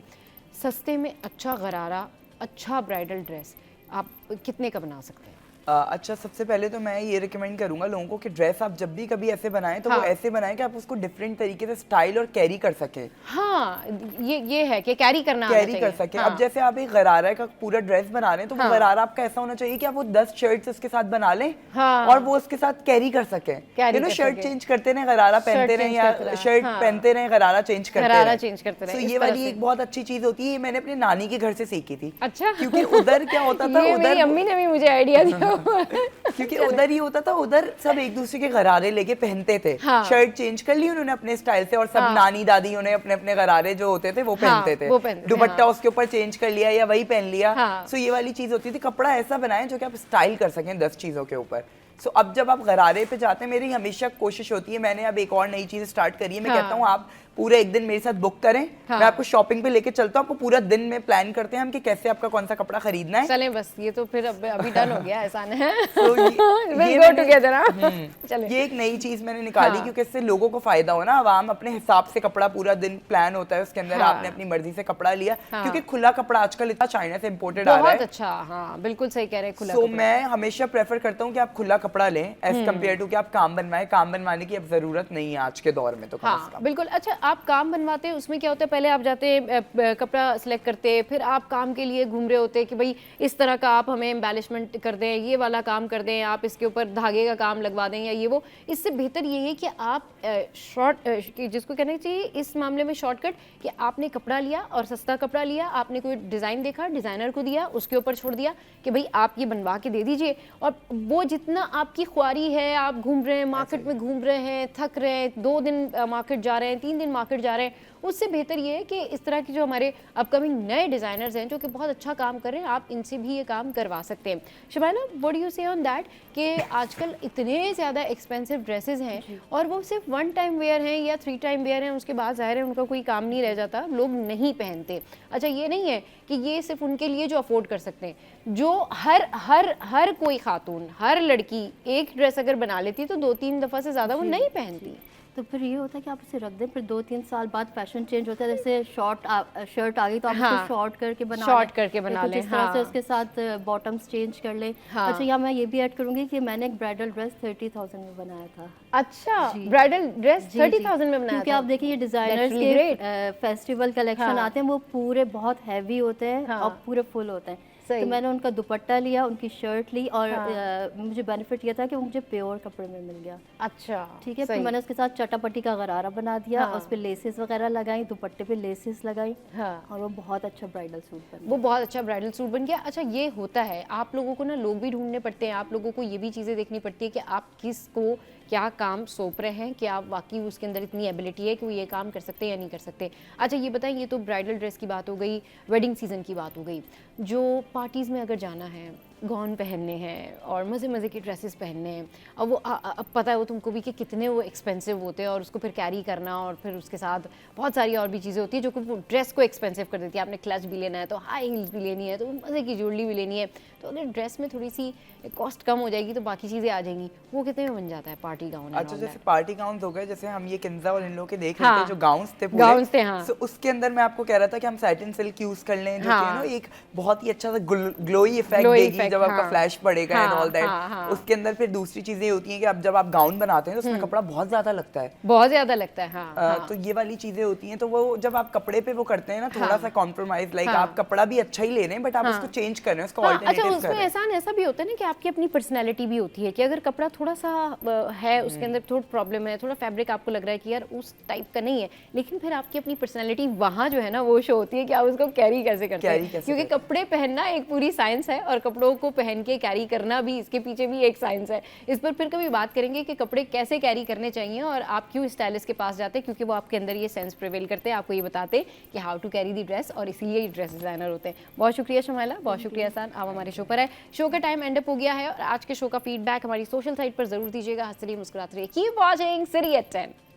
S1: सस्ते में अच्छा गरारा, अच्छा ब्राइडल ड्रेस आप कितने का बना सकते हैं?
S7: अच्छा, सबसे पहले तो मैं ये रिकमेंड करूंगा लोगों को कि ड्रेस आप जब भी कभी ऐसे बनाएं तो वो ऐसे बनाएं कि आप उसको डिफरेंट तरीके से स्टाइल और कैरी कर सकें।
S1: हाँ, ये है कि कैरी कर सकें।
S7: अब जैसे आप एक गरारा का पूरा ड्रेस बना रहे हैं, तो वो गरारा आपका ऐसा होना चाहिए कि आप वो 10 शर्ट्स उसके साथ बना लें और वो उसके साथ कैरी कर सकें। शर्ट चेंज करते रहे, गरारा पहनते रहे, या शर्ट पहनते रहे, गरारा चेंज करते रहे। तो ये वाली एक बहुत अच्छी चीज होती है, मैंने अपने नानी के घर से सीखी थी।
S1: अच्छा,
S7: क्योंकि उधर क्या होता था,
S1: उधर अम्मी ने भी मुझे आइडिया दिया
S7: क्योंकि उधर ही होता था, उधर सब एक दूसरे के गरारे लेके पहनते थे। शर्ट चेंज कर ली उन्होंने अपने स्टाइल से, और सब नानी दादी उन्हें अपने अपने गरारे जो होते थे वो पहनते थे, दुपट्टा उसके ऊपर चेंज कर लिया या वही पहन लिया। सो ये वाली चीज होती थी, कपड़ा ऐसा बनाएं जो कि आप स्टाइल कर सकें 10 चीजों के ऊपर। सो अब जब आप गरारे पे जाते हैं, मेरी हमेशा कोशिश होती है, मैंने अब एक और नई चीज स्टार्ट करी है, मैं कहता हूँ आप पूरा एक दिन मेरे साथ बुक करें, मैं आपको शॉपिंग पे लेके चलता हूँ, आपको पूरा दिन में प्लान करते हैं हम कि कैसे आपका कौन सा कपड़ा खरीदना है।
S1: चलें बस, ये तो फिर अभी डन हो गया, आसान है।
S7: ये एक नई चीज मैंने निकाली, क्योंकि इससे लोगों को फायदा हो ना, आवाम अपने हिसाब से कपड़ा पूरा दिन प्लान होता है, उसके अंदर आपने अपनी मर्जी से कपड़ा लिया, क्योंकि खुला कपड़ा आजकल इतना चाइना से इम्पोर्टेड आ रहा है।
S1: अच्छा, हाँ बिल्कुल सही कह रहे हैं, खुला।
S7: तो मैं हमेशा प्रेफर करता हूँ कि आप खुला कपड़ा लें एज कम्पेयर टू कि आप काम बनवाएं। काम बनवाने की अब जरूरत नहीं है आज के दौर में, तो
S1: बिल्कुल। अच्छा, आप काम बनवाते हैं, उसमें क्या होता है, पहले आप जाते हैं, कपड़ा सिलेक्ट करते हैं, फिर आप काम के लिए घूम रहे होते हैं कि भाई इस तरह का आप हमें एम्बेलिशमेंट कर दें, ये वाला काम कर दें, आप इसके ऊपर धागे का काम लगवा दें या ये वो। इससे बेहतर ये है कि आप जिसको कहना चाहिए इस मामले में शॉर्टकट, कि आपने कपड़ा लिया और सस्ता कपड़ा लिया, आपने कोई डिज़ाइन देखा, डिज़ाइनर को दिया, उसके ऊपर छोड़ दिया कि भाई आप ये बनवा के दे दीजिए, और वो जितना आपकी ख्वारी है, आप घूम रहे हैं, मार्केट में घूम रहे हैं, थक रहे हैं, 2 दिन मार्केट जा रहे हैं, 3 दिन मार्केट जा रहे हैं, उससे बेहतर ये है कि इस तरह की जो हमारे अपकमिंग नए डिज़ाइनर्स हैं जो कि बहुत अच्छा काम कर रहे हैं, आप इनसे भी ये काम करवा सकते हैं। शबाना, व्हाट डू यू से ऑन दैट, कि आजकल इतने ज़्यादा एक्सपेंसिव ड्रेसेस हैं और वो सिर्फ 1 टाइम वेयर हैं या 3 टाइम वेयर हैं, उसके बाद ज़ाहिर है उनका कोई काम नहीं रह जाता, लोग नहीं पहनते। अच्छा, ये नहीं है कि ये सिर्फ उनके लिए जो अफोर्ड कर सकते हैं, जो हर कोई खातून, हर लड़की एक ड्रेस अगर बना लेती है तो 2-3 दफ़ा से ज़्यादा वो नहीं पहनती।
S6: तो फिर ये होता है कि आप उसे रख दें, फिर 2-3 साल बाद फैशन चेंज होता है, जैसे शर्ट आ गई तो आप उसको शॉर्ट करके बना लें, जिस तरह से उसके साथ बॉटम्स चेंज कर लें। अच्छा, यहाँ मैं ये भी ऐड करूँगी कि मैंने एक ब्राइडल ड्रेस 30,000 में बनाया था।
S1: अच्छा, ब्राइडल ड्रेस 30,000 में बनाया?
S6: क्योंकि आप देखिए, ये डिजाइनर्स के फेस्टिवल कलेक्शन आते हैं, वो पूरे बहुत हैवी होते हैं और पूरे फुल होते हैं। तो मैंने उनका दुपट्टा लिया, उनकी शर्ट ली और मुझे बेनिफिट ये था कि वो मुझे प्योर कपड़े में मिल गया।
S1: अच्छा,
S6: ठीक है। फिर मैंने उसके साथ चटापटी का गरारा बना दिया, उस पर लेसेस वगैरह लगाई, दुपट्टे पे लेसेस लगाई, और वो बहुत अच्छा ब्राइडल सूट बन गया।
S1: वो बहुत अच्छा ब्राइडल सूट बन गया। अच्छा, ये होता है आप लोगों को ना, लोग भी ढूंढने पड़ते हैं, आप लोगों को ये भी चीज़ें देखनी पड़ती है कि आप किसको क्या काम सौंप रहे हैं, कि आप वाकई उसके अंदर इतनी एबिलिटी है कि वो ये काम कर सकते हैं या नहीं कर सकते। अच्छा ये बताएं, ये तो ब्राइडल ड्रेस की बात हो गई, वेडिंग सीजन की बात हो गई, जो पार्टीज़ में अगर जाना है, गाउन पहनने हैं और मज़े मज़े के ड्रेसेस पहनने हैं, अब वो अब पता है वो तुमको भी कि कितने वो एक्सपेंसिव होते हैं और उसको फिर कैरी करना, और फिर उसके साथ बहुत सारी और भी चीज़ें होती हैं जो कि ड्रेस को एक्सपेंसिव कर देती है। आपने क्लच भी लेना है तो हाई हील्स भी लेनी है, तो मज़े की ज्वेलरी भी लेनी है, तो अगर ड्रेस में थोड़ी सी कॉस्ट कम हो जाएगी तो बाकी चीज़ें आ जाएंगी, वो कितने में बन जाता है पार्टी गाउन?
S7: अच्छा, जैसे पार्टी गाउन हो गए, जैसे हम ये किंजा और इन लोगों के देख रहे थे जो गाउन्स थे पूरे,
S1: गाउन्स थे, हाँ।
S7: तो उसके अंदर मैं आपको कह रहा था कि हम सैटिन सिल्क यूज कर लें, जो कि ना एक बहुत ही अच्छा सा ग्लोई इफेक्ट देगी जब आपका फ्लैश पड़ेगा एंड ऑल दैट। उसके अंदर फिर दूसरी चीजें होती हैं कि अब जब आप गाउन बनाते हैं तो उसमें कपड़ा बहुत ज्यादा लगता है,
S1: बहुत ज्यादा लगता है, हाँ।
S7: तो ये वाली चीजें होती हैं, तो वो जब आप कपड़े पे वो करते हैं ना थोड़ा सा कॉम्प्रोमाइज, लाइक आप कपड़ा भी अच्छा ही ले रहे हैं बट आप उसको चेंज कर रहे हैं, उसका ऑल्टरनेटिव कर रहे हैं।
S1: अच्छा, उसमें एहसान ऐसा भी होता है ना कि आपकी अपनी पर्सनैलिटी भी होती है कि अगर कपड़ा थोड़ा सा है, उसके अंदर थोड़ा प्रॉब्लम है, थोड़ा फैब्रिक आपको लग रहा है कि यार उस टाइप का नहीं है, लेकिन फिर आपकी अपनी पर्सनैलिटी वहाँ जो है ना वो शो होती है कि आप उसको कैरी कैसे करते हैं, क्योंकि कपड़े पहनना एक पूरी साइंस है और कपड़ों को पहन के कैरी करना भी, इसके पीछे भी एक साइंस है। इस पर फिर कभी बात करेंगे कि कपड़े कैसे कैरी करने चाहिए और आप क्यों स्टाइलिस्ट के पास जाते हैं, क्योंकि वो आपके अंदर ये सेंस प्रिवेल करते हैं, आपको ये बताते कि how to carry the dress, और इसीलिए ये ड्रेस डिजाइनर होते हैं। बहुत शुक्रिया शमाइला, बहुत शुक्रिया एहसान, आप हमारे शो पर है। शो का टाइम एंड अप हो गया है और आज के शो का फीडबैक हमारी सोशल साइट पर जरूर दीजिएगा। हंसते रहिए, मुस्कुराते रहिए, कीप वॉचिंग सिटी एट 10।